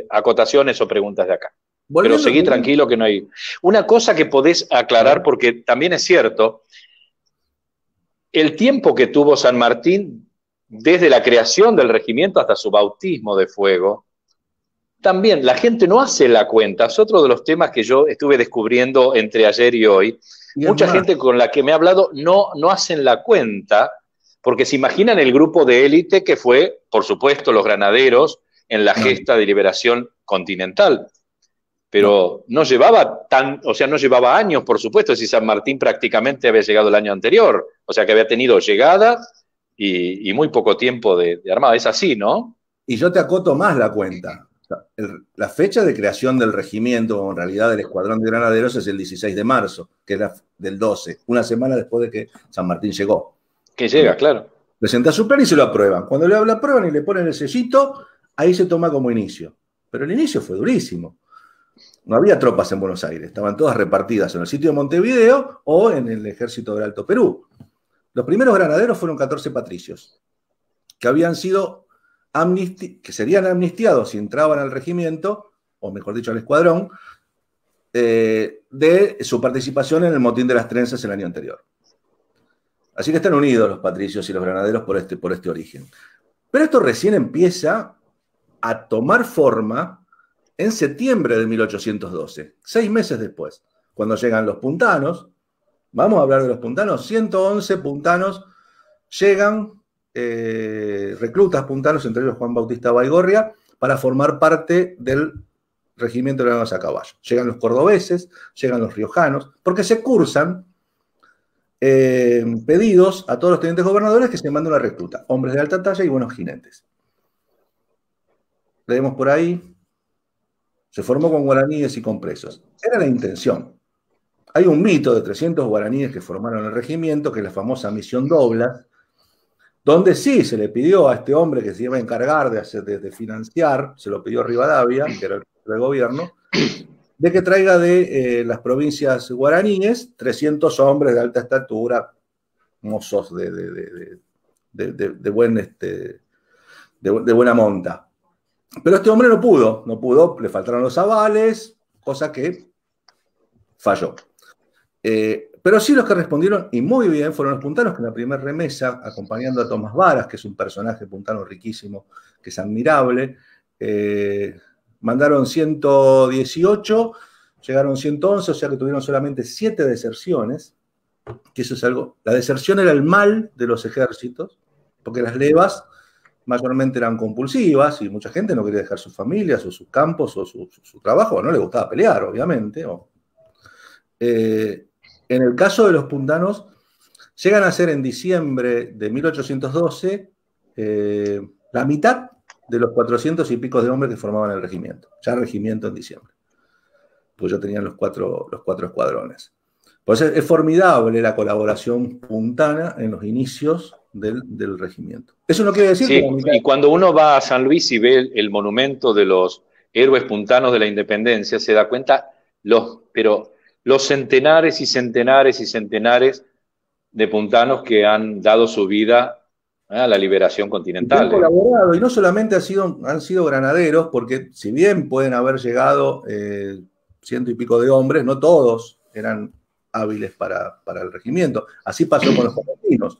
acotaciones o preguntas de acá. Pero seguí tranquilo que no hay. Una cosa que podés aclarar, porque también es cierto, el tiempo que tuvo San Martín desde la creación del regimiento hasta su bautismo de fuego, también la gente no hace la cuenta. Es otro de los temas que yo estuve descubriendo entre ayer y hoy. Mucha gente con la que me he hablado no hacen la cuenta, porque se imaginan el grupo de élite que fue, por supuesto, los granaderos en la gesta de liberación continental. Pero no llevaba años, por supuesto, si San Martín prácticamente había llegado el año anterior. O sea que había tenido llegada y muy poco tiempo de armada. Es así, ¿no? Y yo te acoto más la cuenta. La fecha de creación del regimiento, o en realidad del escuadrón de granaderos, es el 16 de marzo, que es del 12, una semana después de que San Martín llegó. Que llega, claro. Presenta su plan y se lo aprueban. Cuando le aprueban y le ponen el sellito, ahí se toma como inicio. Pero el inicio fue durísimo. No había tropas en Buenos Aires, estaban todas repartidas en el sitio de Montevideo o en el ejército del Alto Perú. Los primeros granaderos fueron 14 patricios, que habían sido que serían amnistiados si entraban al regimiento, o mejor dicho al escuadrón, de su participación en el motín de las trenzas el año anterior. Así que están unidos los patricios y los granaderos por este origen. Pero esto recién empieza a tomar forma en septiembre de 1812, 6 meses después, cuando llegan los puntanos. Vamos a hablar de los puntanos. 111 puntanos llegan, reclutas puntanos, entre ellos Juan Bautista Baigorria, para formar parte del regimiento de granaderos a caballo. Llegan los cordobeses, llegan los riojanos, porque se cursan pedidos a todos los tenientes gobernadores que se manden una recluta, hombres de alta talla y buenos jinetes. Leemos por ahí, se formó con guaraníes y con presos. Era la intención. Hay un mito de 300 guaraníes que formaron el regimiento, que es la famosa Misión Doblas, donde sí se le pidió a este hombre que se iba a encargar de financiar, se lo pidió Rivadavia, que era el jefe de gobierno, de que traiga de las provincias guaraníes 300 hombres de alta estatura, mozos de buena monta. Pero este hombre no pudo, le faltaron los avales, cosa que falló. Pero sí los que respondieron, y muy bien, fueron los puntanos, que en la primera remesa, acompañando a Tomás Varas, que es un personaje puntano riquísimo, que es admirable, mandaron 118, llegaron 111, o sea que tuvieron solamente 7 deserciones, que eso es algo. La deserción era el mal de los ejércitos, porque las levas mayormente eran compulsivas y mucha gente no quería dejar sus familias o sus campos o su trabajo, o no le gustaba pelear, obviamente. En el caso de los puntanos, llegan a ser en diciembre de 1812 la mitad de los 400 y pico de hombres que formaban el regimiento. Ya regimiento en diciembre. Pues ya tenían los cuatro escuadrones. Pues es formidable la colaboración puntana en los inicios del regimiento. Eso no quiere decir sí, que y cuando uno va a San Luis y ve el monumento de los héroes puntanos de la independencia, se da cuenta pero los centenares y centenares y centenares de puntanos que han dado su vida a la liberación continental. Han colaborado, y no solamente han sido granaderos, porque si bien pueden haber llegado 100 y pico de hombres, no todos eran hábiles para el regimiento. Así pasó con los correntinos.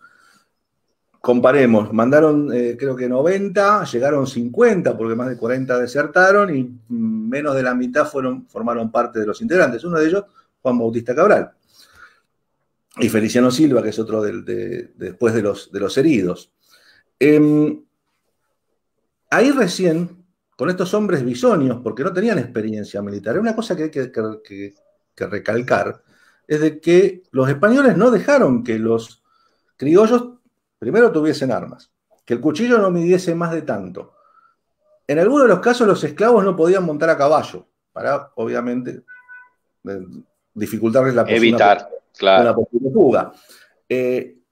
Comparemos, mandaron creo que 90, llegaron 50 porque más de 40 desertaron y menos de la mitad formaron parte de los integrantes. Uno de ellos, Juan Bautista Cabral. Y Feliciano Silva, que es otro después de los heridos. Ahí recién, con estos hombres bisonios, porque no tenían experiencia militar, una cosa que hay que recalcar, es de que los españoles no dejaron que los criollos primero tuviesen armas, que el cuchillo no midiese más de tanto. En algunos de los casos los esclavos no podían montar a caballo, para, obviamente, dificultarles la posible fuga.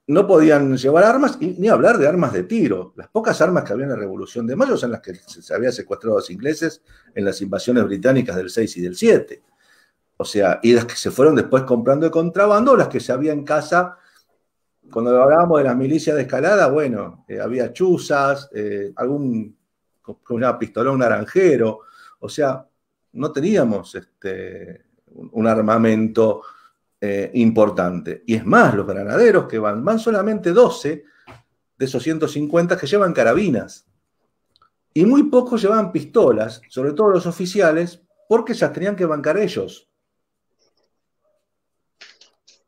No podían llevar armas, y ni hablar de armas de tiro. Las pocas armas que había en la Revolución de Mayo son las que se habían secuestrado a los ingleses en las invasiones británicas del 6 y del 7. O sea, y las que se fueron después comprando de contrabando, las que se había en casa. Cuando hablábamos de las milicias de escalada, bueno, había chuzas, algún con una pistola, un naranjero. O sea, no teníamos un armamento importante. Y es más, los granaderos que van solamente 12 de esos 150 que llevan carabinas. Y muy pocos llevaban pistolas, sobre todo los oficiales, porque se las tenían que bancar ellos.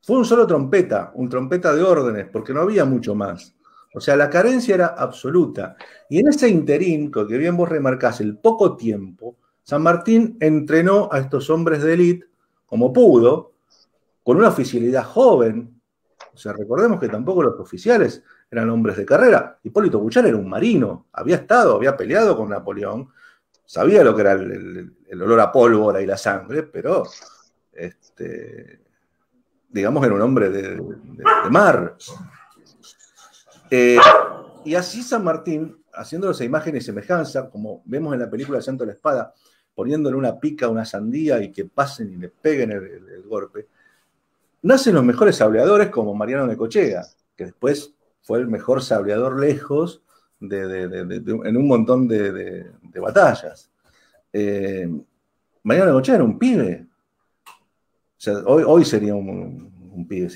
Fue un solo trompeta, un trompeta de órdenes, porque no había mucho más. O sea, la carencia era absoluta. Y en ese interín, que bien vos remarcás, el poco tiempo, San Martín entrenó a estos hombres de élite como pudo, con una oficialidad joven. O sea, recordemos que tampoco los oficiales eran hombres de carrera. Hipólito Buchar era un marino, había peleado con Napoleón, sabía lo que era el olor a pólvora y la sangre, pero digamos, era un hombre de mar. Y así San Martín, haciéndole esa imagen y semejanza, como vemos en la película de Santo de la Espada, poniéndole una pica a una sandía y que pasen y le peguen el golpe, nacen los mejores sableadores como Mariano Necochea, que después fue el mejor sableador lejos en un montón de batallas. Mariano Necochea era un pibe. O sea, hoy sería un un pibe,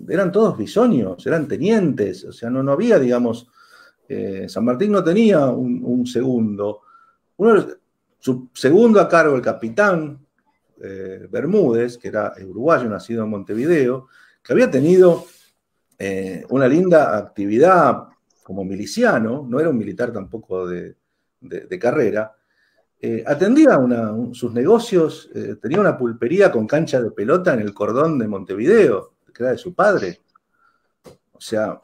eran todos bisoños, eran tenientes, o sea, no había, digamos, San Martín no tenía un segundo. Su segundo a cargo, el capitán Bermúdez, que era uruguayo, nacido en Montevideo, que había tenido una linda actividad como miliciano, no era un militar tampoco de carrera, atendía sus negocios, tenía una pulpería con cancha de pelota en el cordón de Montevideo, que era de su padre. O sea,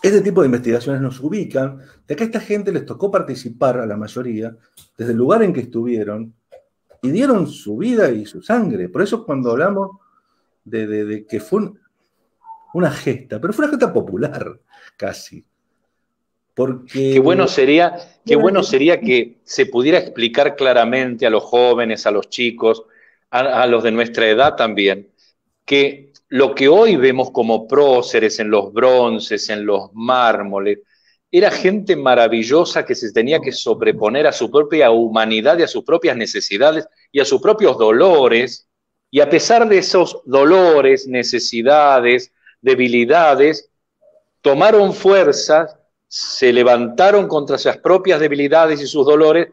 este tipo de investigaciones nos ubican de que a esta gente les tocó participar, a la mayoría, desde el lugar en que estuvieron, y dieron su vida y su sangre. Por eso cuando hablamos de que fue una gesta, pero fue una gesta popular, casi. Porque... Qué bueno sería que se pudiera explicar claramente a los jóvenes, a los chicos, a los de nuestra edad también, que lo que hoy vemos como próceres en los bronces, en los mármoles, era gente maravillosa que se tenía que sobreponer a su propia humanidad y a sus propias necesidades y a sus propios dolores, y a pesar de esos dolores, necesidades, debilidades, tomaron fuerzas, se levantaron contra esas propias debilidades y sus dolores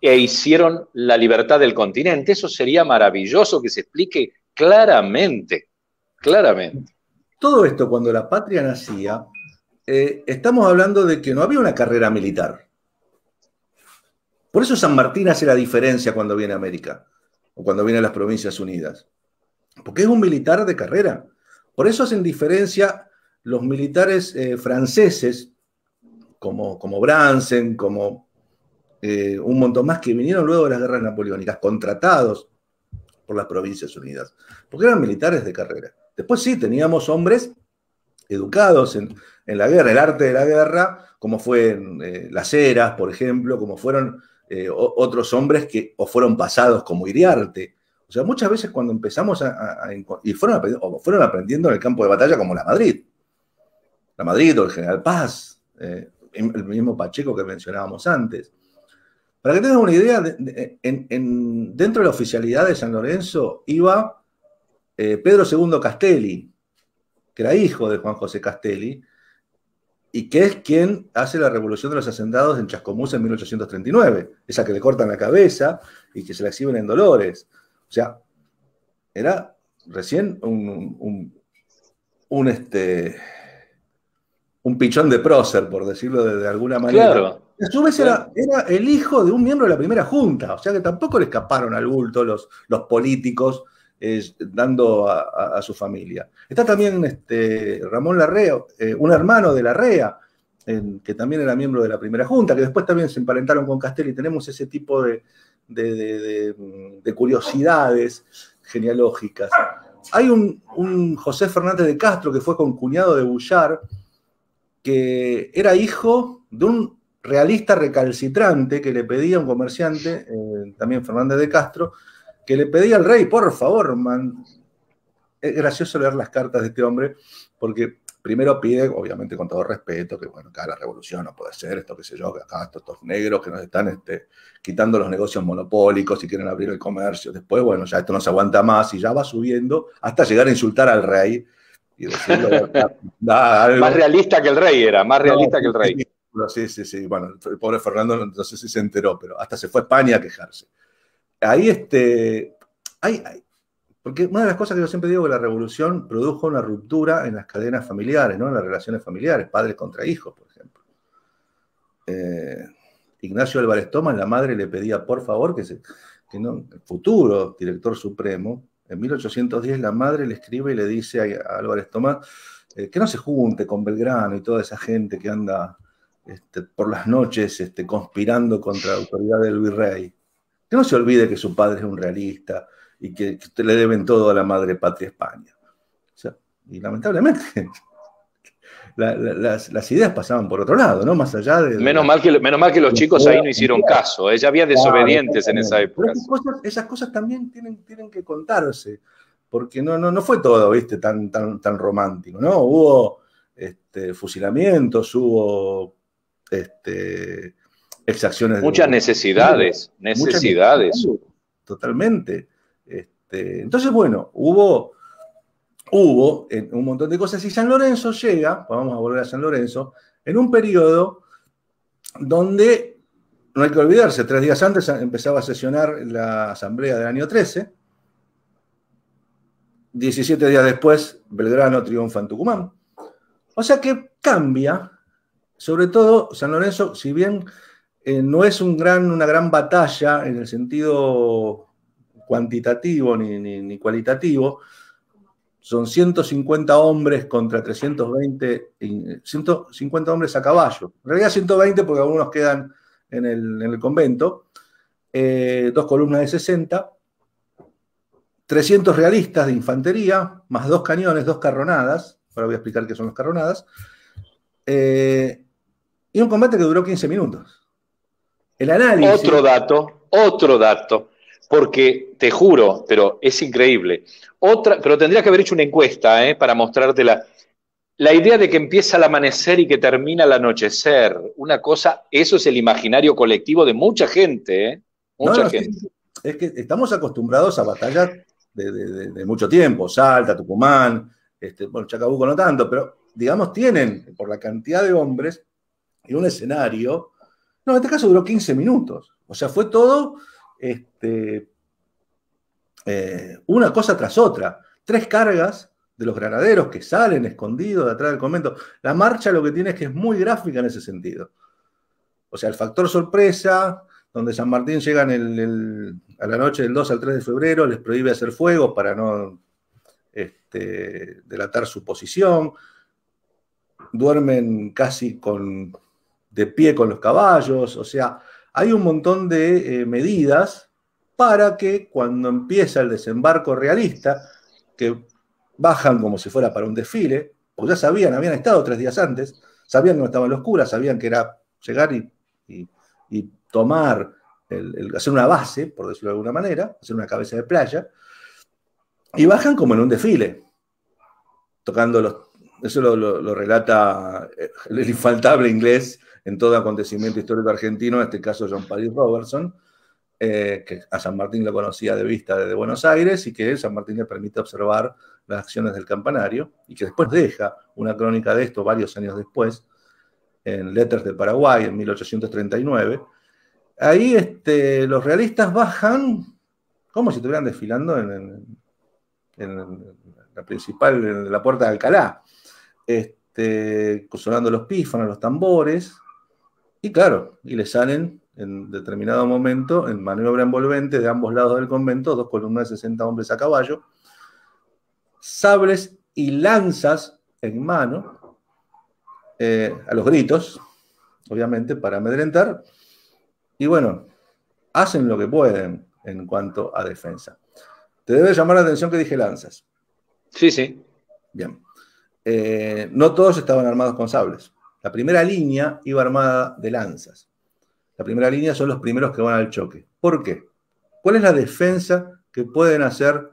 e hicieron la libertad del continente. Eso sería maravilloso que se explique claramente, claramente. Todo esto, cuando la patria nacía, estamos hablando de que no había una carrera militar. Por eso San Martín hace la diferencia cuando viene a América, o cuando viene a las Provincias Unidas. Porque es un militar de carrera. Por eso hacen diferencia los militares franceses, como Bransen, como un montón más que vinieron luego de las guerras napoleónicas, contratados por las Provincias Unidas, porque eran militares de carrera. Después sí, teníamos hombres educados en la guerra, el arte de la guerra, como fue en Las Heras, por ejemplo, como fueron otros hombres que o fueron pasados como Iriarte. O sea, muchas veces cuando empezamos y fueron aprendiendo en el campo de batalla como la Madrid o el General Paz, el mismo Pacheco que mencionábamos antes. Para que tengas una idea, dentro de la oficialidad de San Lorenzo iba Pedro II Castelli, que era hijo de Juan José Castelli, y que es quien hace la revolución de los hacendados en Chascomús en 1839, esa que le cortan la cabeza y que se la exhiben en Dolores. O sea, era recién un pichón de prócer, por decirlo de alguna manera. Claro. A su vez era el hijo de un miembro de la primera junta, o sea que tampoco le escaparon al bulto los políticos dando a su familia. Está también Ramón Larrea, un hermano de Larrea, que también era miembro de la primera junta, que después también se emparentaron con Castelli. Tenemos ese tipo de curiosidades genealógicas. Hay un José Fernández de Castro que fue concuñado de Bullard, que era hijo de un realista recalcitrante que le pedía a un comerciante, también Fernández de Castro, que le pedía al rey, por favor, man. Es gracioso leer las cartas de este hombre, porque primero pide, obviamente con todo respeto, que bueno, acá la revolución no puede ser, esto qué sé yo, que acá estos negros que nos están quitando los negocios monopólicos y quieren abrir el comercio. Después, bueno, ya esto no se aguanta más y ya va subiendo hasta llegar a insultar al rey y decirlo. Algo. Más realista que el rey era, más realista que el rey. Sí. Bueno, el pobre Fernando no sé si se enteró, pero hasta se fue a España a quejarse. Ahí porque una de las cosas que yo siempre digo es que la revolución produjo una ruptura en las cadenas familiares, ¿no? En las relaciones familiares, padres contra hijos, por ejemplo. Ignacio Álvarez Thomas, la madre le pedía por favor que no, el futuro director supremo, en 1810 la madre le escribe y le dice a Álvarez Thomas que no se junte con Belgrano y toda esa gente que anda por las noches conspirando contra la autoridad del virrey. Que no se olvide que su padre es un realista y que le deben todo a la madre patria España. O sea, y lamentablemente las ideas pasaban por otro lado, ¿no? Más allá de... Menos mal que los chicos ahí no hicieron caso, ya había desobedientes en esa época. Esas cosas también tienen que contarse, porque no fue todo, ¿viste? tan romántico, ¿no? Hubo fusilamientos, hubo exacciones. Muchas necesidades. Totalmente. Entonces, bueno, hubo hubo un montón de cosas y San Lorenzo llega, vamos a volver a San Lorenzo, en un periodo donde, no hay que olvidarse, 3 días antes empezaba a sesionar la asamblea del año 13, 17 días después Belgrano triunfa en Tucumán, o sea que cambia, sobre todo San Lorenzo, si bien no es una gran batalla en el sentido cuantitativo ni cualitativo, son 150 hombres contra 150 hombres a caballo. En realidad 120 porque algunos quedan en el convento. 2 columnas de 60. 300 realistas de infantería, más 2 cañones, 2 carronadas. Ahora voy a explicar qué son las carronadas. Y un combate que duró 15 minutos. El análisis... Otro dato, porque te juro, pero es increíble. Pero tendría que haber hecho una encuesta, para mostrarte la idea de que empieza al amanecer y que termina al anochecer. Una cosa, eso es el imaginario colectivo de mucha gente, mucha gente. Sí, es que estamos acostumbrados a batallas de mucho tiempo, Salta, Tucumán, bueno, Chacabuco no tanto, pero digamos tienen, por la cantidad de hombres, y un escenario, no, en este caso duró 15 minutos, o sea, fue todo una cosa tras otra, 3 cargas de los granaderos que salen escondidos de atrás del convento. La marcha lo que tiene es que es muy gráfica en ese sentido. O sea, el factor sorpresa, donde San Martín llega a la noche del 2 al 3 de febrero, les prohíbe hacer fuego para no delatar su posición, duermen casi de pie con los caballos, o sea, hay un montón de medidas para que cuando empieza el desembarco realista, que bajan como si fuera para un desfile, porque ya habían estado 3 días antes, sabían que no estaban los curas, sabían que era llegar y tomar, hacer una base, por decirlo de alguna manera, hacer una cabeza de playa, y bajan como en un desfile, tocando eso lo relata el infaltable inglés en todo acontecimiento histórico argentino, en este caso John Paris Robertson, que a San Martín lo conocía de vista desde Buenos Aires y que San Martín le permite observar las acciones del campanario y que después deja una crónica de esto varios años después en Letters de Paraguay en 1839. Ahí los realistas bajan como si estuvieran desfilando en la principal, en la puerta de Alcalá, sonando los pífanos, los tambores, y claro, y le salen en determinado momento, en maniobra envolvente de ambos lados del convento, 2 columnas de 60 hombres a caballo, sables y lanzas en mano, a los gritos, obviamente, para amedrentar, y bueno, hacen lo que pueden en cuanto a defensa. Te debe llamar la atención que dije lanzas. Sí, sí. Bien. No todos estaban armados con sables. La primera línea iba armada de lanzas. La primera línea son los primeros que van al choque. ¿Por qué? ¿Cuál es la defensa que pueden hacer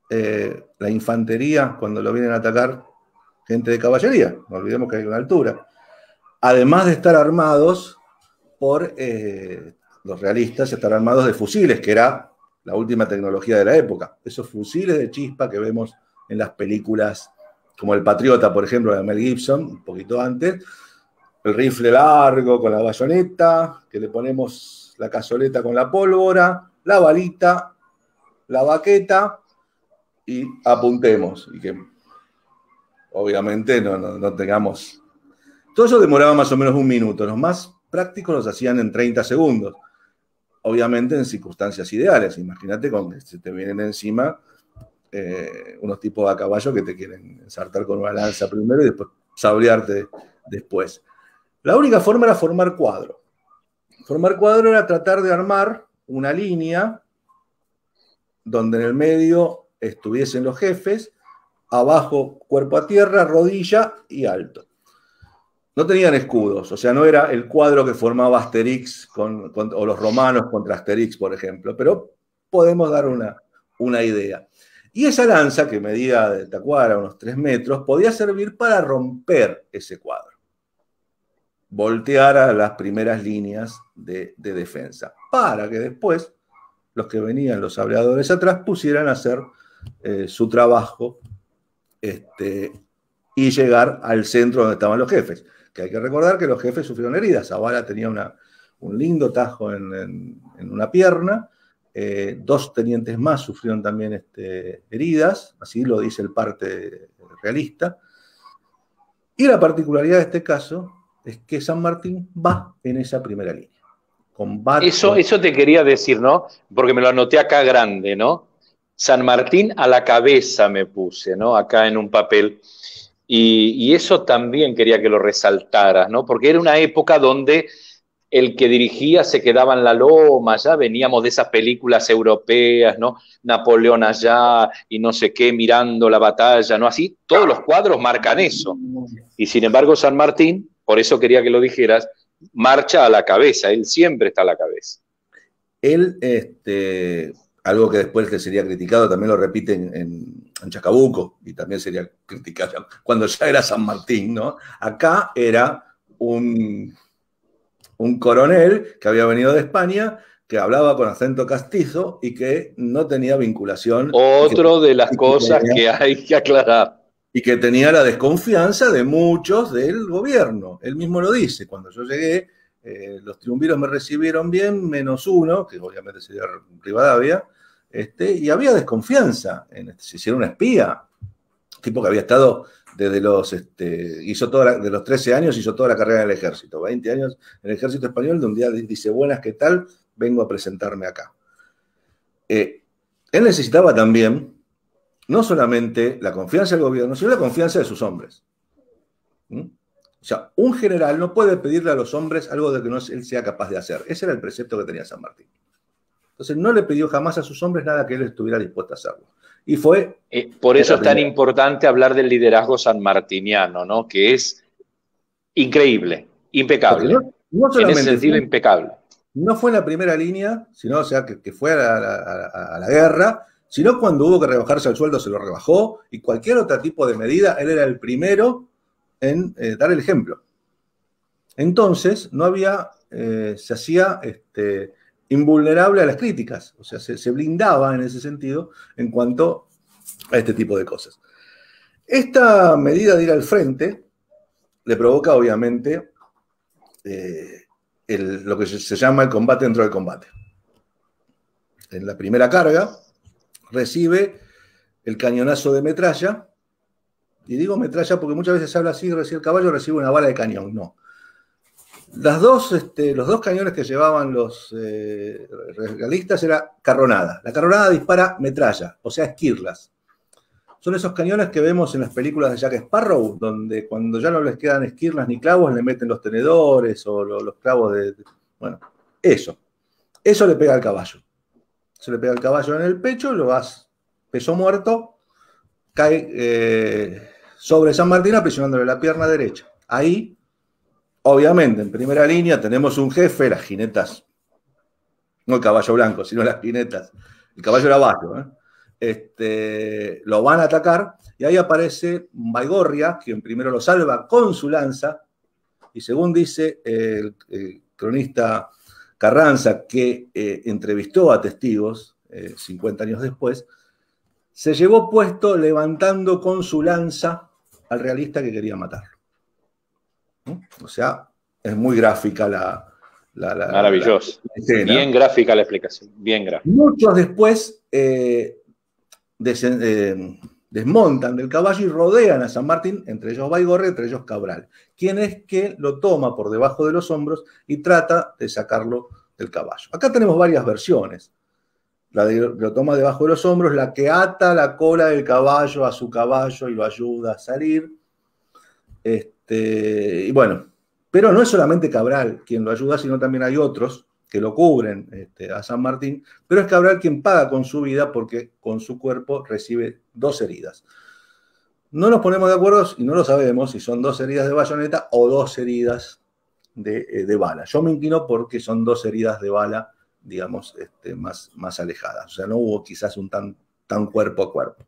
la infantería cuando lo vienen a atacar gente de caballería? No olvidemos que hay una altura. Además de estar armados por los realistas, estar armados de fusiles, que era la última tecnología de la época. Esos fusiles de chispa que vemos en las películas como El Patriota, por ejemplo, de Mel Gibson, un poquito antes, el rifle largo con la bayoneta, que le ponemos la cazoleta con la pólvora, la balita, la baqueta y apuntemos. Y que obviamente no tengamos... Todo eso demoraba más o menos 1 minuto. Los más prácticos los hacían en 30 segundos. Obviamente en circunstancias ideales. Imagínate cuando se te vienen encima unos tipos a caballo que te quieren ensartar con una lanza primero y después sablearte después. La única forma era formar cuadro. Formar cuadro era tratar de armar una línea donde en el medio estuviesen los jefes, abajo cuerpo a tierra, rodilla y alto. No tenían escudos, o sea, no era el cuadro que formaba Asterix o los romanos contra Asterix, por ejemplo, pero podemos dar una idea. Y esa lanza, que medía de tacuara unos 3 metros, podía servir para romper ese cuadro, voltear a las primeras líneas de defensa, para que después los que venían, los sableadores atrás, pusieran a hacer su trabajo y llegar al centro donde estaban los jefes. Que hay que recordar que los jefes sufrieron heridas. Zavala tenía un lindo tajo en una pierna. 2 tenientes más sufrieron también heridas, así lo dice el parte realista. Y la particularidad de este caso es que San Martín va en esa primera línea. Combate. Eso te quería decir, ¿no? Porque me lo anoté acá grande, ¿no? San Martín a la cabeza me puse, ¿no? Acá en un papel. Y eso también quería que lo resaltaras, ¿no? Porque era una época donde el que dirigía se quedaba en la loma, ya veníamos de esas películas europeas, ¿no? Napoleón allá y no sé qué, mirando la batalla, ¿no? Así, todos los cuadros marcan eso. Y sin embargo, San Martín, por eso quería que lo dijeras, marcha a la cabeza, él siempre está a la cabeza. Él, algo que después le sería criticado, también lo repite en Chacabuco, y también sería criticado cuando ya era San Martín, ¿no? Acá era un coronel que había venido de España, que hablaba con acento castizo y que no tenía vinculación. Otro de las cosas que hay que aclarar. Y que tenía la desconfianza de muchos del gobierno. Él mismo lo dice, cuando yo llegué, los triunviros me recibieron bien, menos uno, que obviamente sería Rivadavia, y había desconfianza. Se hicieron un espía, tipo que había estado desde de los 13 años, hizo toda la carrera en el ejército, 20 años en el ejército español, de un día dice, buenas, ¿qué tal? Vengo a presentarme acá. Él necesitaba también no solamente la confianza del gobierno, sino la confianza de sus hombres. O sea, un general no puede pedirle a los hombres algo de que no él sea capaz de hacer. Ese era el precepto que tenía San Martín. Entonces no le pidió jamás a sus hombres nada que él estuviera dispuesto a hacerlo. Y fue... por eso es tan importante hablar del liderazgo sanmartiniano, ¿no? Que es increíble, impecable. No en ese sentido, impecable. No fue en la primera línea, sino, o sea, que fue a la guerra, sino cuando hubo que rebajarse el sueldo se lo rebajó, y cualquier otro tipo de medida, él era el primero en dar el ejemplo. Entonces, no había, se hacía invulnerable a las críticas, o sea, se blindaba en ese sentido en cuanto a este tipo de cosas. Esta medida de ir al frente le provoca, obviamente, lo que se llama el combate dentro del combate. En la primera carga recibe el cañonazo de metralla, y digo metralla porque muchas veces se habla así, recibe el caballo, recibe una bala de cañón. No. Los dos cañones que llevaban los realistas era carronada. La carronada dispara metralla, o sea, esquirlas. Son esos cañones que vemos en las películas de Jack Sparrow, donde cuando ya no les quedan esquirlas ni clavos, le meten los tenedores o los clavos bueno, eso. Eso le pega al caballo. Se le pega al caballo en el pecho, lo vas peso muerto, cae sobre San Martín aprisionándole la pierna derecha. Ahí, obviamente, en primera línea tenemos un jefe, las jinetas, no el caballo blanco, sino las jinetas. El caballo era bajo, lo van a atacar, y ahí aparece Baigorria, quien primero lo salva con su lanza, y según dice el cronista Carranza, que entrevistó a testigos 50 años después, se llevó puesto levantando con su lanza al realista que quería matarlo. O sea, es muy gráfica maravilloso. La escena. Bien gráfica la explicación, bien gráfica. Muchos después desmontan del caballo y rodean a San Martín, entre ellos Baigorria, entre ellos Cabral, quien es que lo toma por debajo de los hombros y trata de sacarlo del caballo. Acá tenemos varias versiones. Lo toma debajo de los hombros, la que ata la cola del caballo a su caballo y lo ayuda a salir. Y bueno, pero no es solamente Cabral quien lo ayuda, sino también hay otros que lo cubren a San Martín, pero es Cabral quien paga con su vida porque con su cuerpo recibe 2 heridas. No nos ponemos de acuerdo y no lo sabemos si son 2 heridas de bayoneta o 2 heridas de bala. Yo me inclino porque son 2 heridas de bala, digamos, más alejadas. O sea, no hubo quizás un tan cuerpo a cuerpo.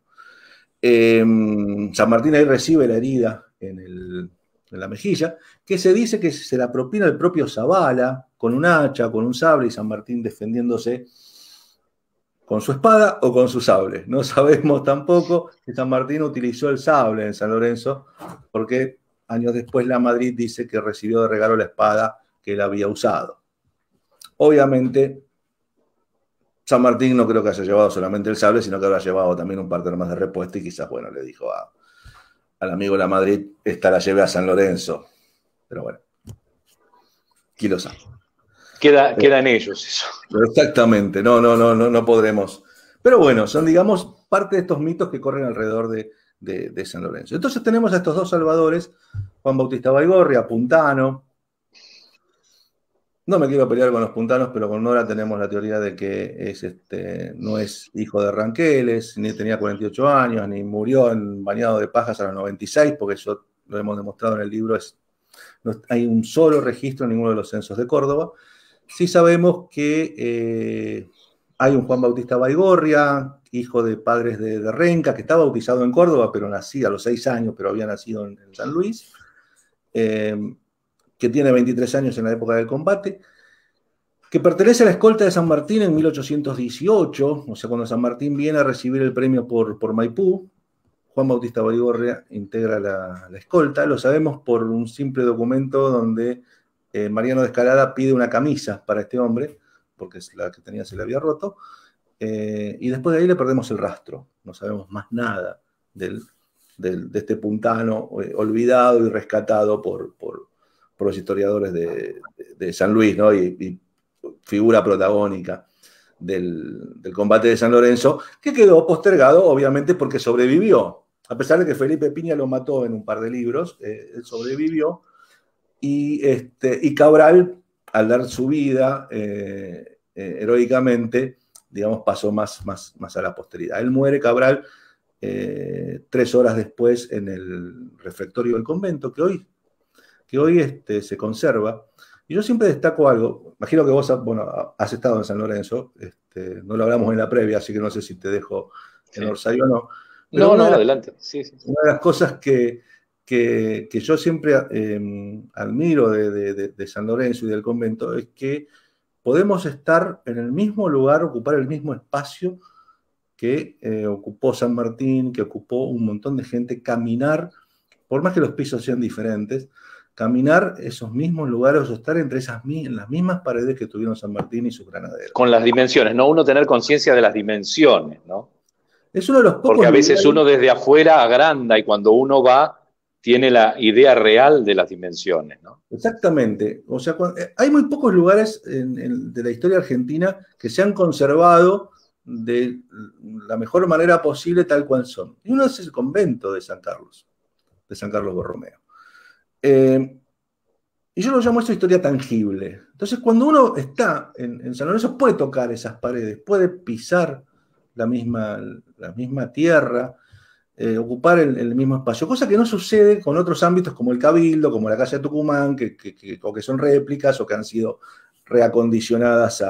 San Martín ahí recibe la herida en la mejilla, que se dice que se la propina el propio Zavala, con un hacha, con un sable, y San Martín defendiéndose con su espada o con su sable. No sabemos tampoco si San Martín utilizó el sable en San Lorenzo, porque años después la Madrid dice que recibió de regalo la espada que él había usado. Obviamente, San Martín no creo que haya llevado solamente el sable, sino que habrá llevado también un par de armas de repuesto y quizás, bueno, le dijo al amigo de la Madrid, esta la llevé a San Lorenzo. Pero bueno, ¿quién lo sabe? Queda en ellos eso. Exactamente, no podremos. Pero bueno, son, digamos, parte de estos mitos que corren alrededor de San Lorenzo. Entonces tenemos a estos dos salvadores, Juan Bautista Baigorria, puntano. No me quiero pelear con los puntanos, pero con Nora tenemos la teoría de que no es hijo de Ranqueles, ni tenía 48 años, ni murió bañado de pajas a los 96, porque eso lo hemos demostrado en el libro, no hay un solo registro en ninguno de los censos de Córdoba. Sí sabemos que hay un Juan Bautista Baigorria, hijo de padres de Renca, que está bautizado en Córdoba, pero nacía a los 6 años, pero había nacido en San Luis, que tiene 23 años en la época del combate, que pertenece a la escolta de San Martín en 1818, o sea, cuando San Martín viene a recibir el premio por Maipú. Juan Bautista Baigorria integra la escolta. Lo sabemos por un simple documento donde Mariano de Escalada pide una camisa para este hombre, porque la que tenía se le había roto, y después de ahí le perdemos el rastro. No sabemos más nada de este puntano olvidado y rescatado por los historiadores de San Luis, ¿no? Y figura protagónica del combate de San Lorenzo, que quedó postergado, obviamente, porque sobrevivió. A pesar de que Felipe Piña lo mató en un par de libros, él sobrevivió, y Cabral, al dar su vida heroicamente, digamos, pasó más a la posteridad. Él muere, Cabral, 3 horas después en el refectorio del convento, que hoy se conserva. Y yo siempre destaco algo. Imagino que vos, has estado en San Lorenzo, no lo hablamos en la previa, así que no sé si te dejo en Orsay o no. Pero adelante. Sí. Una de las cosas que yo siempre admiro de San Lorenzo y del convento es que podemos estar en el mismo lugar, ocupar el mismo espacio que ocupó San Martín, que ocupó un montón de gente, caminar, por más que los pisos sean diferentes, caminar esos mismos lugares o estar en las mismas paredes que tuvieron San Martín y sus granaderos. Con las dimensiones, ¿no? Uno tener conciencia de las dimensiones, ¿no? Es uno de los pocos porque a veces uno desde afuera agranda y cuando uno va tiene la idea real de las dimensiones, ¿no? Exactamente. O sea, hay muy pocos lugares de la historia argentina que se han conservado de la mejor manera posible tal cual son. Y uno es el convento de San Carlos Borromeo. Y yo lo llamo esa historia tangible. Entonces, cuando uno está en San Lorenzo, puede tocar esas paredes, puede pisar la misma tierra, ocupar el mismo espacio, cosa que no sucede con otros ámbitos como el Cabildo, como la Casa de Tucumán, o que son réplicas o que han sido reacondicionadas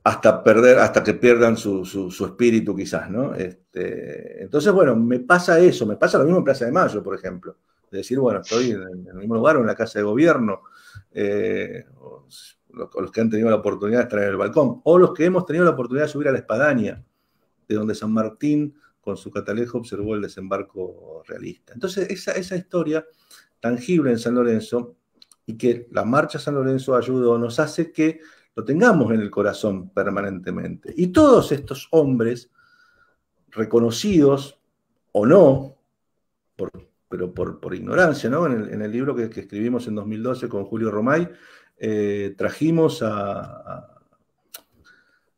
hasta que pierdan su espíritu quizás, ¿no? Entonces, bueno, me pasa eso, me pasa lo mismo en Plaza de Mayo, por ejemplo. De decir, bueno, estoy en el mismo lugar o en la Casa de Gobierno, o los que han tenido la oportunidad de estar en el balcón, o los que hemos tenido la oportunidad de subir a la Espadaña, de donde San Martín, con su catalejo, observó el desembarco realista. Entonces, esa historia tangible en San Lorenzo, y que la marcha San Lorenzo ayudó, nos hace que lo tengamos en el corazón permanentemente. Y todos estos hombres, reconocidos o no, pero por ignorancia, ¿no? En el libro que escribimos en 2012 con Julio Romay, trajimos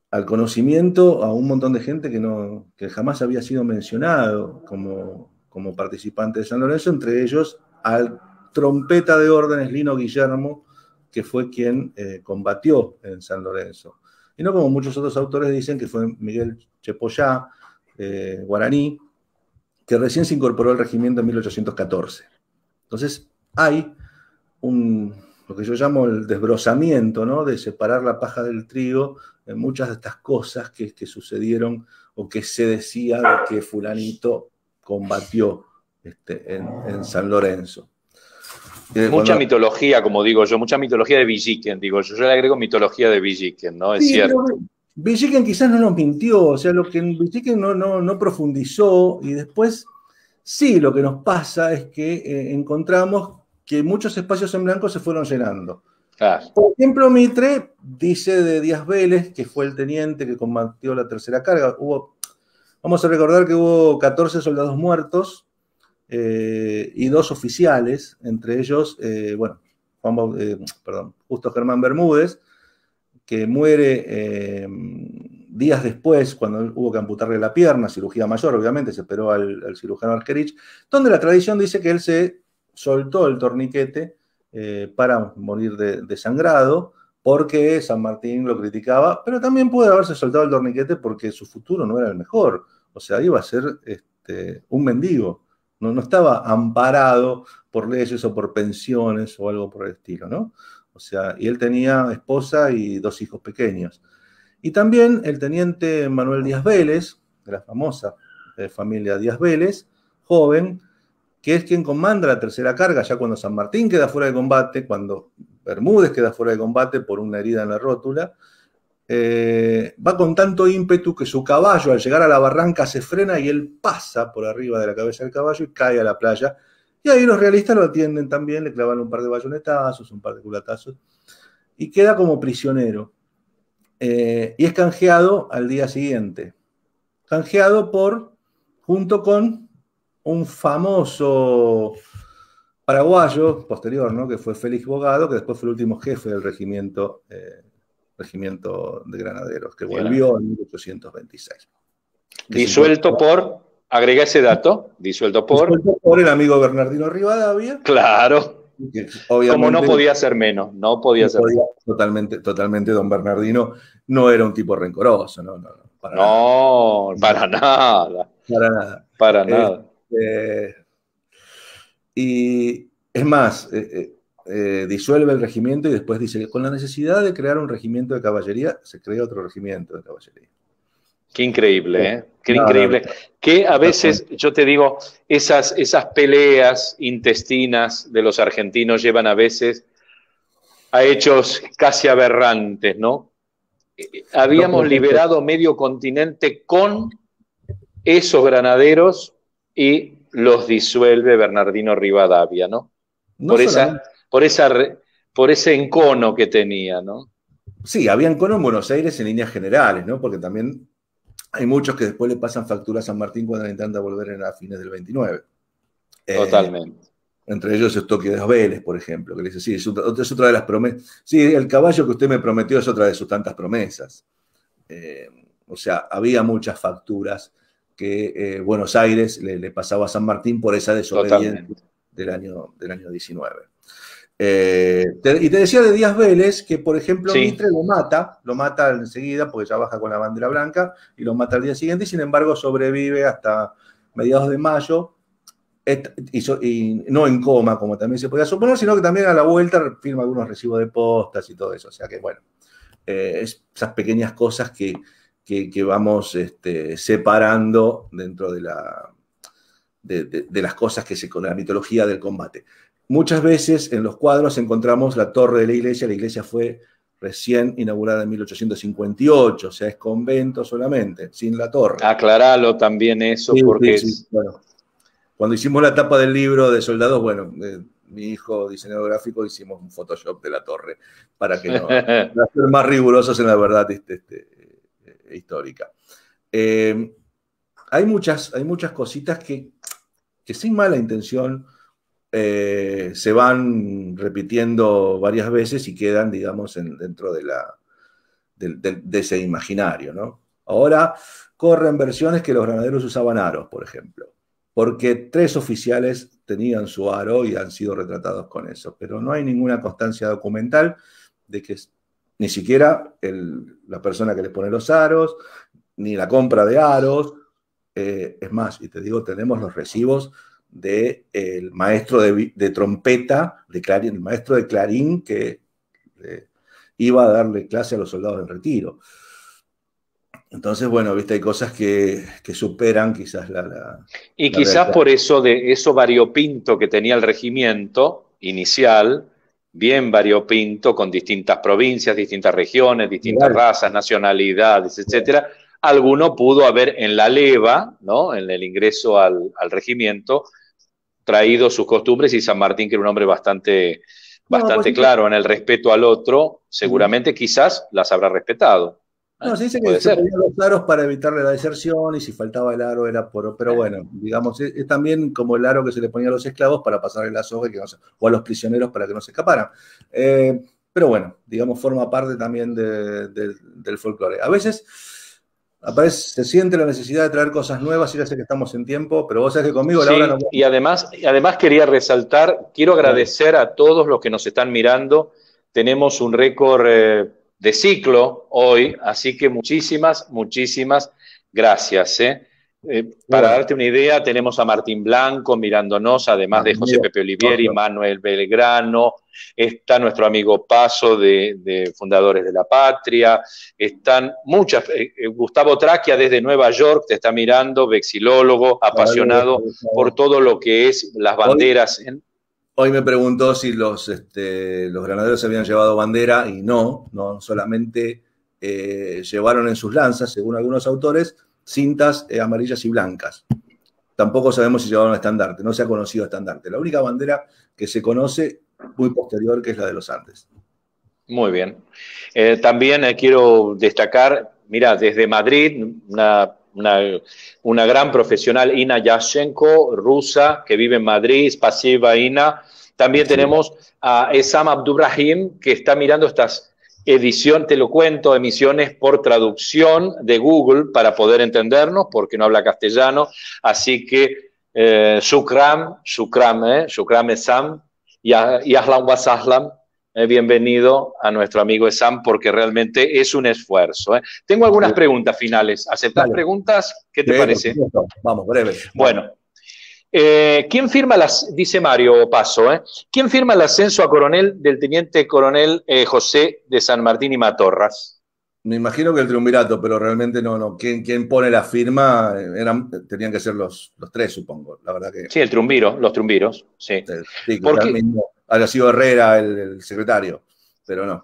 al conocimiento a un montón de gente que jamás había sido mencionado como participante de San Lorenzo, entre ellos al trompeta de órdenes Lino Guillermo, que fue quien combatió en San Lorenzo. Y no como muchos otros autores dicen que fue Miguel Chepollá, guaraní, que recién se incorporó al regimiento en 1814. Entonces hay lo que yo llamo el desbrozamiento, ¿no? De separar la paja del trigo en muchas de estas cosas que sucedieron o que se decía de que fulanito combatió en San Lorenzo. Mucha mitología, como digo yo, mucha mitología de Villiquen, digo yo. Yo le agrego mitología de Villiquen, ¿no? Es cierto. Villiquen quizás no nos mintió, o sea, lo que Villiquen no profundizó, y después sí, lo que nos pasa es que encontramos que muchos espacios en blanco se fueron llenando. Claro. Por ejemplo, Mitre dice de Díaz Vélez, que fue el teniente que combatió la tercera carga. Vamos a recordar que hubo 14 soldados muertos y 2 oficiales, entre ellos, Justo Germán Bermúdez, que muere días después, cuando hubo que amputarle la pierna, cirugía mayor, obviamente, se esperó al cirujano Argerich, donde la tradición dice que él se soltó el torniquete para morir desangrado, porque San Martín lo criticaba, pero también puede haberse soltado el torniquete porque su futuro no era el mejor, o sea, iba a ser un mendigo, no estaba amparado por leyes o por pensiones o algo por el estilo, ¿no? O sea, y él tenía esposa y 2 hijos pequeños. Y también el teniente Manuel Díaz Vélez, de la famosa familia Díaz Vélez, joven, que es quien comanda la tercera carga, ya cuando San Martín queda fuera de combate, cuando Bermúdez queda fuera de combate por una herida en la rótula, va con tanto ímpetu que su caballo, al llegar a la barranca, se frena y él pasa por arriba de la cabeza del caballo y cae a la playa. Y ahí los realistas lo atienden también, le clavan un par de bayonetazos, un par de culatazos, y queda como prisionero. Y es canjeado al día siguiente. Canjeado junto con un famoso paraguayo posterior, ¿no? Que fue Félix Bogado, que después fue el último jefe del regimiento de granaderos, que volvió en 1826. Disuelto por, agrega ese dato, disuelto por el amigo Bernardino Rivadavia. Claro. Como no podía ser menos, Totalmente, don Bernardino no era un tipo rencoroso, para nada. Para nada. Y es más, disuelve el regimiento y después dice, con la necesidad de crear un regimiento de caballería, se crea otro regimiento de caballería. Qué increíble, ¿eh? Qué increíble. Que a veces, yo te digo, esas peleas intestinas de los argentinos llevan a veces a hechos casi aberrantes, ¿no? Habíamos liberado medio continente con esos granaderos y los disuelve Bernardino Rivadavia, ¿no? Por ese encono que tenía, ¿no? Sí, había encono en Buenos Aires en líneas generales, ¿no? Porque también hay muchos que después le pasan factura a San Martín cuando le intenta volver a fines del 29. Totalmente. Entre ellos Estoque de Vélez, por ejemplo, que le dice, sí, es otra de las promesas. Sí, el caballo que usted me prometió es otra de sus tantas promesas. O sea, había muchas facturas que Buenos Aires le pasaba a San Martín por esa desobediencia del año 19. Y te decía de Díaz Vélez que, por ejemplo, sí. Mitre lo mata enseguida porque ya baja con la bandera blanca y lo mata al día siguiente y sin embargo sobrevive hasta mediados de mayo y no en coma como también se podía suponer, sino que también a la vuelta firma algunos recibos de postas y todo eso, o sea que bueno, esas pequeñas cosas que vamos separando dentro de las cosas que con la mitología del combate. Muchas veces en los cuadros encontramos la torre de la iglesia fue recién inaugurada en 1858, o sea, es convento solamente, sin la torre. Aclaralo también eso, sí, porque sí. Bueno, cuando hicimos la tapa del libro de soldados, bueno, mi hijo diseñador gráfico hicimos un Photoshop de la torre para ser más rigurosos en la verdad histórica. Hay muchas cositas que sin mala intención se van repitiendo varias veces y quedan, digamos, dentro de ese imaginario, ¿no? Ahora corren versiones que los granaderos usaban aros, por ejemplo, porque 3 oficiales tenían su aro y han sido retratados con eso, pero no hay ninguna constancia documental de que ni siquiera la persona que les pone los aros, ni la compra de aros, es más, y te digo, tenemos los recibos del maestro de trompeta, de Clarín, el maestro de Clarín que iba a darle clase a los soldados en retiro. Entonces, bueno, viste, hay cosas que superan quizás y quizás realidad. Por eso de eso variopinto que tenía el regimiento inicial, bien variopinto, con distintas provincias, distintas regiones, distintas Igual. razas, nacionalidades, etcétera. Alguno pudo haber en la leva, ¿no? En el ingreso al regimiento, traído sus costumbres, y San Martín, que era un hombre No, pues bastante claro en el respeto al otro, seguramente quizás las habrá respetado. no, se dice que Puede se ser. ponían los aros para evitarle la deserción y si faltaba el aro era por... Pero bueno, digamos, es también como el aro que se le ponía a los esclavos para pasarle la soga y que no se- o a los prisioneros para que no se escaparan. Pero bueno, digamos, forma parte también del folclore. A veces se siente la necesidad de traer cosas nuevas y ya sé que estamos en tiempo, pero vos sabés que conmigo la hora no... Sí, y además quería resaltar, quiero Claro. agradecer a todos los que nos están mirando. Tenemos un récord de ciclo hoy, así que muchísimas gracias. Para Bueno, darte una idea, tenemos a Martín Blanco mirándonos, además de José amigo, Pepe Olivieri, obvio. Manuel Belgrano, está nuestro amigo Paso de Fundadores de la Patria, están muchas, Gustavo Traquia desde Nueva York te está mirando, vexilólogo, apasionado por todo lo que es las Hoy, banderas. hoy me preguntó si los granaderos habían llevado bandera y no solamente llevaron en sus lanzas, según algunos autores, cintas amarillas y blancas. Tampoco sabemos si llevaron estandarte, no se ha conocido estandarte. La única bandera que se conoce muy posterior, que es la de los Andes. Muy bien. También quiero destacar, mira, desde Madrid, una gran profesional, Ina Yashchenko, rusa, que vive en Madrid, Spasiba Ina. También Sí. tenemos a Esam Abdurrahim, que está mirando estas ediciones, te lo cuento, emisiones por traducción de Google para poder entendernos, porque no habla castellano. Así que Shukram Esam, y Ahlan wa Sahlan. Bienvenido a nuestro amigo Esam, porque realmente es un esfuerzo. Tengo algunas preguntas finales. ¿Aceptás Dale. preguntas? ¿Qué te Por parece? supuesto. Vamos, breves. Vamos. Bueno, ¿quién firma dice Mario Paso, ¿quién firma el ascenso a coronel del teniente coronel José de San Martín y Matorras? Me imagino que el triunvirato, pero realmente no. ¿Quién pone la firma? Tenían que ser los tres, supongo. La verdad que Sí, los trumbiros, sí. sí, quizás Porque mismo haya sido Herrera el secretario, pero no.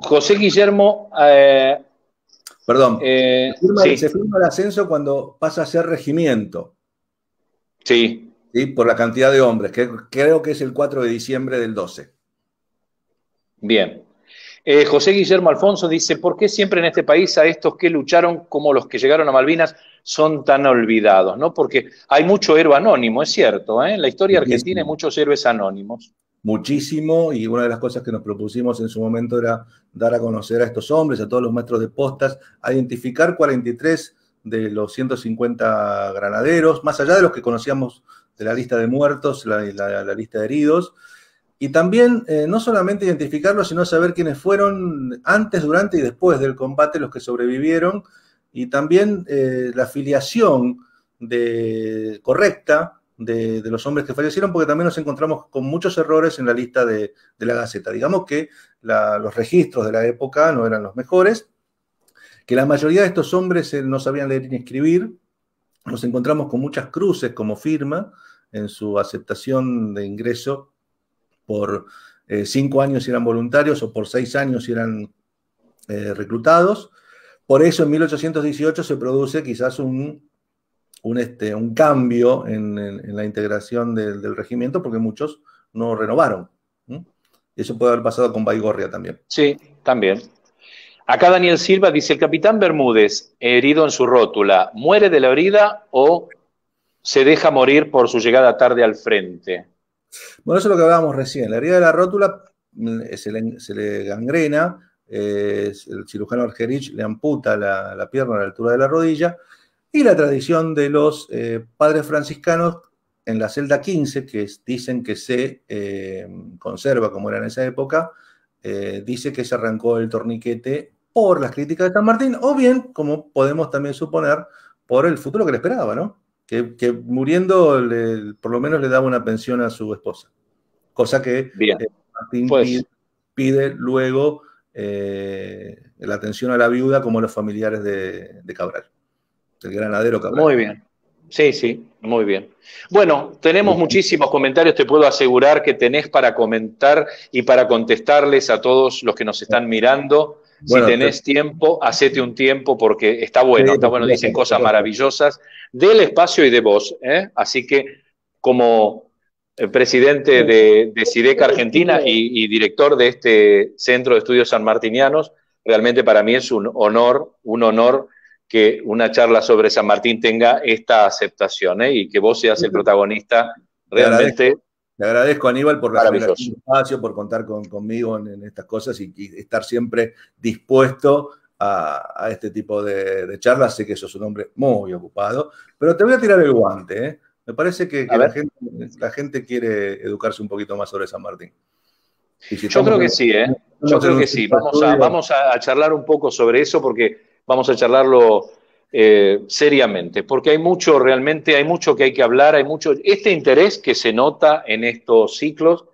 José Guillermo, Perdón, se sí, firma el ascenso cuando pasa a ser regimiento, sí, ¿sí? Por la cantidad de hombres, que creo que es el 4 de diciembre del 12. bien. José Guillermo Alfonso dice, ¿por qué siempre en este país a estos que lucharon como los que llegaron a Malvinas son tan olvidados? ¿No? Porque hay mucho héroe anónimo, es cierto, en la historia argentina hay Muchísimo, muchos héroes anónimos. muchísimo, y una de las cosas que nos propusimos en su momento era dar a conocer a estos hombres, a todos los maestros de postas, a identificar 43 de los 150 granaderos, más allá de los que conocíamos de la lista de muertos, la lista de heridos, y también no solamente identificarlos, sino saber quiénes fueron antes, durante y después del combate los que sobrevivieron, y también la filiación correcta de los hombres que fallecieron, porque también nos encontramos con muchos errores en la lista de la Gaceta. Digamos que los registros de la época no eran los mejores, que la mayoría de estos hombres no sabían leer ni escribir. Nos encontramos con muchas cruces como firma en su aceptación de ingreso por 5 años si eran voluntarios o por 6 años si eran reclutados. Por eso en 1818 se produce quizás un cambio en la integración del regimiento porque muchos no renovaron. Eso puede haber pasado con Baigorria también. Sí, también. Acá Daniel Silva dice, el capitán Bermúdez, herido en su rótula, ¿muere de la herida o se deja morir por su llegada tarde al frente? Bueno, eso es lo que hablábamos recién. La herida de la rótula se le gangrena, el cirujano Argerich le amputa la pierna a la altura de la rodilla, y la tradición de los padres franciscanos en la celda 15, que dicen que se conserva como era en esa época, dice que se arrancó el torniquete por las críticas de San Martín, o bien, como podemos también suponer, por el futuro que le esperaba, ¿no? Que muriendo por lo menos le daba una pensión a su esposa, cosa que Bien, Martín pues pide luego la atención a la viuda como los familiares de Cabral, del granadero Cabral. muy bien. Sí, sí, muy bien. Bueno, tenemos muchísimos comentarios, te puedo asegurar que tenés para comentar y para contestarles a todos los que nos están mirando. Si Bueno, tenés tiempo, hacete un tiempo porque sí, está bueno, dicen por cosas supuesto. maravillosas del espacio y de vos, ¿eh? Así que como presidente de SIDEC Argentina y director de este Centro de Estudios Sanmartinianos, realmente para mí es un honor que una charla sobre San Martín tenga esta aceptación, ¿eh? Y que vos seas el protagonista Te realmente agradezco, te agradezco, Aníbal, por la generación maravilloso. de espacio, por contar conmigo en estas cosas y estar siempre dispuesto a este tipo de charlas. Sé que sos un hombre muy ocupado, pero te voy a tirar el guante, ¿eh? Me parece que A ver, la gente quiere educarse un poquito más sobre San Martín. Y si yo estamos creo que sí, ¿eh? Yo estamos en creo un que sí. centro de estudio, Vamos a charlar un poco sobre eso porque vamos a charlarlo seriamente, porque hay mucho, realmente hay mucho que hay que hablar, hay mucho. Este interés que se nota en estos ciclos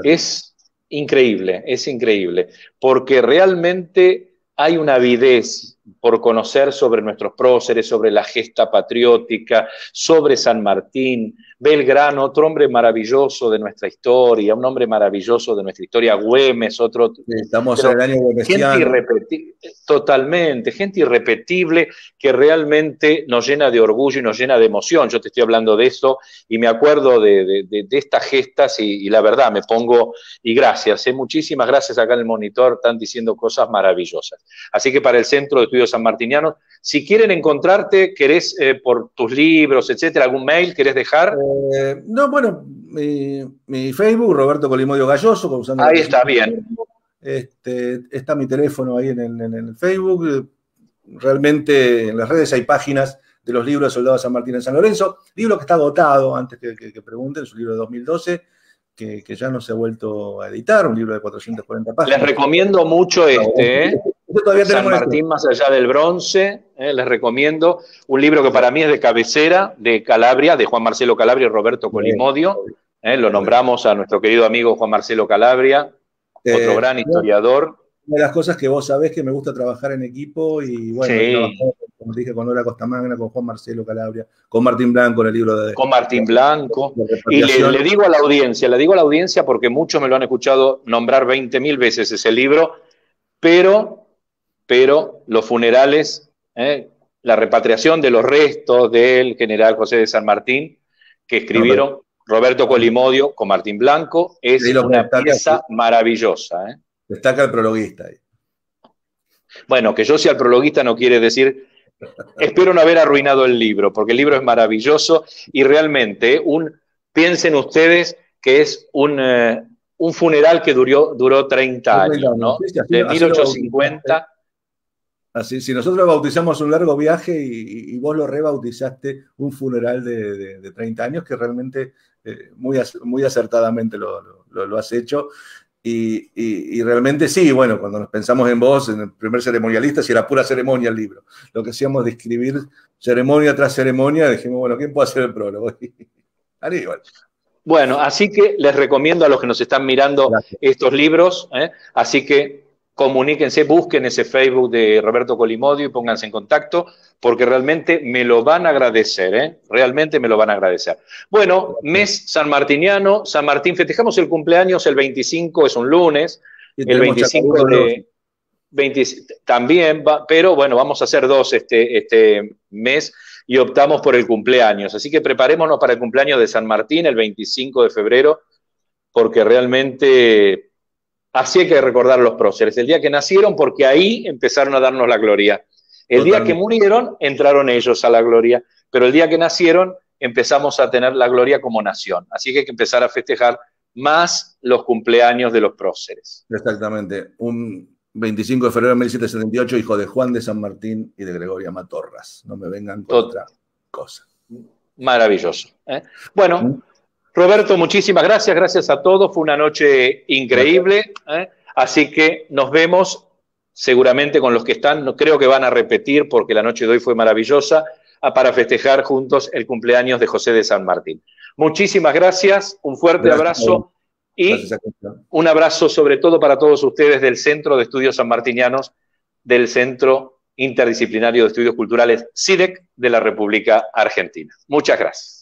es latente. es increíble, porque realmente hay una avidez por conocer sobre nuestros próceres, sobre la gesta patriótica, sobre San Martín, Belgrano, otro hombre maravilloso de nuestra historia, un hombre maravilloso de nuestra historia, Güemes, otro, Estamos en pero el año gente Bonesiano. irrepetible, totalmente, gente irrepetible que realmente nos llena de orgullo y nos llena de emoción. Yo te estoy hablando de eso y me acuerdo de estas gestas y la verdad me pongo, y gracias, muchísimas gracias acá en el monitor, están diciendo cosas maravillosas. Así que para el Centro de Estudios Sanmartinianos, si quieren encontrarte, querés por tus libros, etcétera, algún mail querés dejar, No, bueno, mi Facebook, Roberto Colimodio Galloso, usando el ahí apellido. está bien. Está mi teléfono ahí en el Facebook. Realmente en las redes hay páginas de los libros de Soldados San Martín en San Lorenzo. Libro que está agotado, antes que pregunten, es un libro de 2012 que ya no se ha vuelto a editar, un libro de 440 Les páginas. recomiendo mucho Todavía San tenemos este. Martín más allá del bronce, les recomiendo un libro que para mí es de cabecera, de Calabria, de Juan Marcelo Calabria y Roberto Colimodio. Lo nombramos a nuestro querido amigo Juan Marcelo Calabria, otro gran historiador. Una de las cosas que vos sabés que me gusta trabajar en equipo y bueno, he Sí, trabajado, como te dije, con Laura Costamagna, con Juan Marcelo Calabria, con Martín Blanco en el libro con Martín Blanco. de Y repatriación. le digo a la audiencia, le digo a la audiencia porque muchos me lo han escuchado nombrar 20.000 veces ese libro, pero los funerales, la repatriación de los restos del general José de San Martín, que No, pero escribieron Roberto Colimodio con Martín Blanco, ahí es lo que una pieza maravillosa. destaca el prologuista ahí. Bueno, que yo sea el prologuista no quiere decir, espero no haber arruinado el libro, porque el libro es maravilloso y realmente piensen ustedes que es un funeral que duró 30 años, ¿no? Sí, De así lo bautizaste. 1850. Así, si nosotros bautizamos un largo viaje y vos lo rebautizaste un funeral de 30 años, que realmente muy acertadamente lo has hecho. Y realmente sí, bueno, cuando nos pensamos en vos, en el primer ceremonialista, si era pura ceremonia el libro. Lo que hacíamos de escribir ceremonia tras ceremonia, dijimos, bueno, ¿quién puede hacer el prólogo? Aníbal. Bueno, así que les recomiendo a los que nos están mirando Gracias. estos libros, así que comuníquense, busquen ese Facebook de Roberto Colimodio y pónganse en contacto, porque realmente me lo van a agradecer, realmente me lo van a agradecer. Bueno, mes sanmartiniano, San Martín, festejamos el cumpleaños el 25, es un lunes, Y el tenemos 25 de... 20, también, pero bueno, vamos a hacer dos este mes y optamos por el cumpleaños. Así que preparémonos para el cumpleaños de San Martín el 25 de febrero, porque realmente así hay que recordar a los próceres. El día que nacieron, porque ahí empezaron a darnos la gloria. El día que murieron, entraron ellos a la gloria, pero el día que nacieron, empezamos a tener la gloria como nación. Así que hay que empezar a festejar más los cumpleaños de los próceres. Exactamente. Un 25 de febrero de 1778, hijo de Juan de San Martín y de Gregoria Matorras. No me vengan con otra cosa. Maravilloso. Bueno, Roberto, muchísimas gracias. Gracias a todos. Fue una noche increíble. Así que nos vemos seguramente con los que están. No creo que van a repetir porque la noche de hoy fue maravillosa para festejar juntos el cumpleaños de José de San Martín. Muchísimas gracias. Un fuerte abrazo. Y un abrazo sobre todo para todos ustedes del Centro de Estudios Sanmartinianos, del Centro Interdisciplinario de Estudios Culturales, CIDEC, de la República Argentina. Muchas gracias.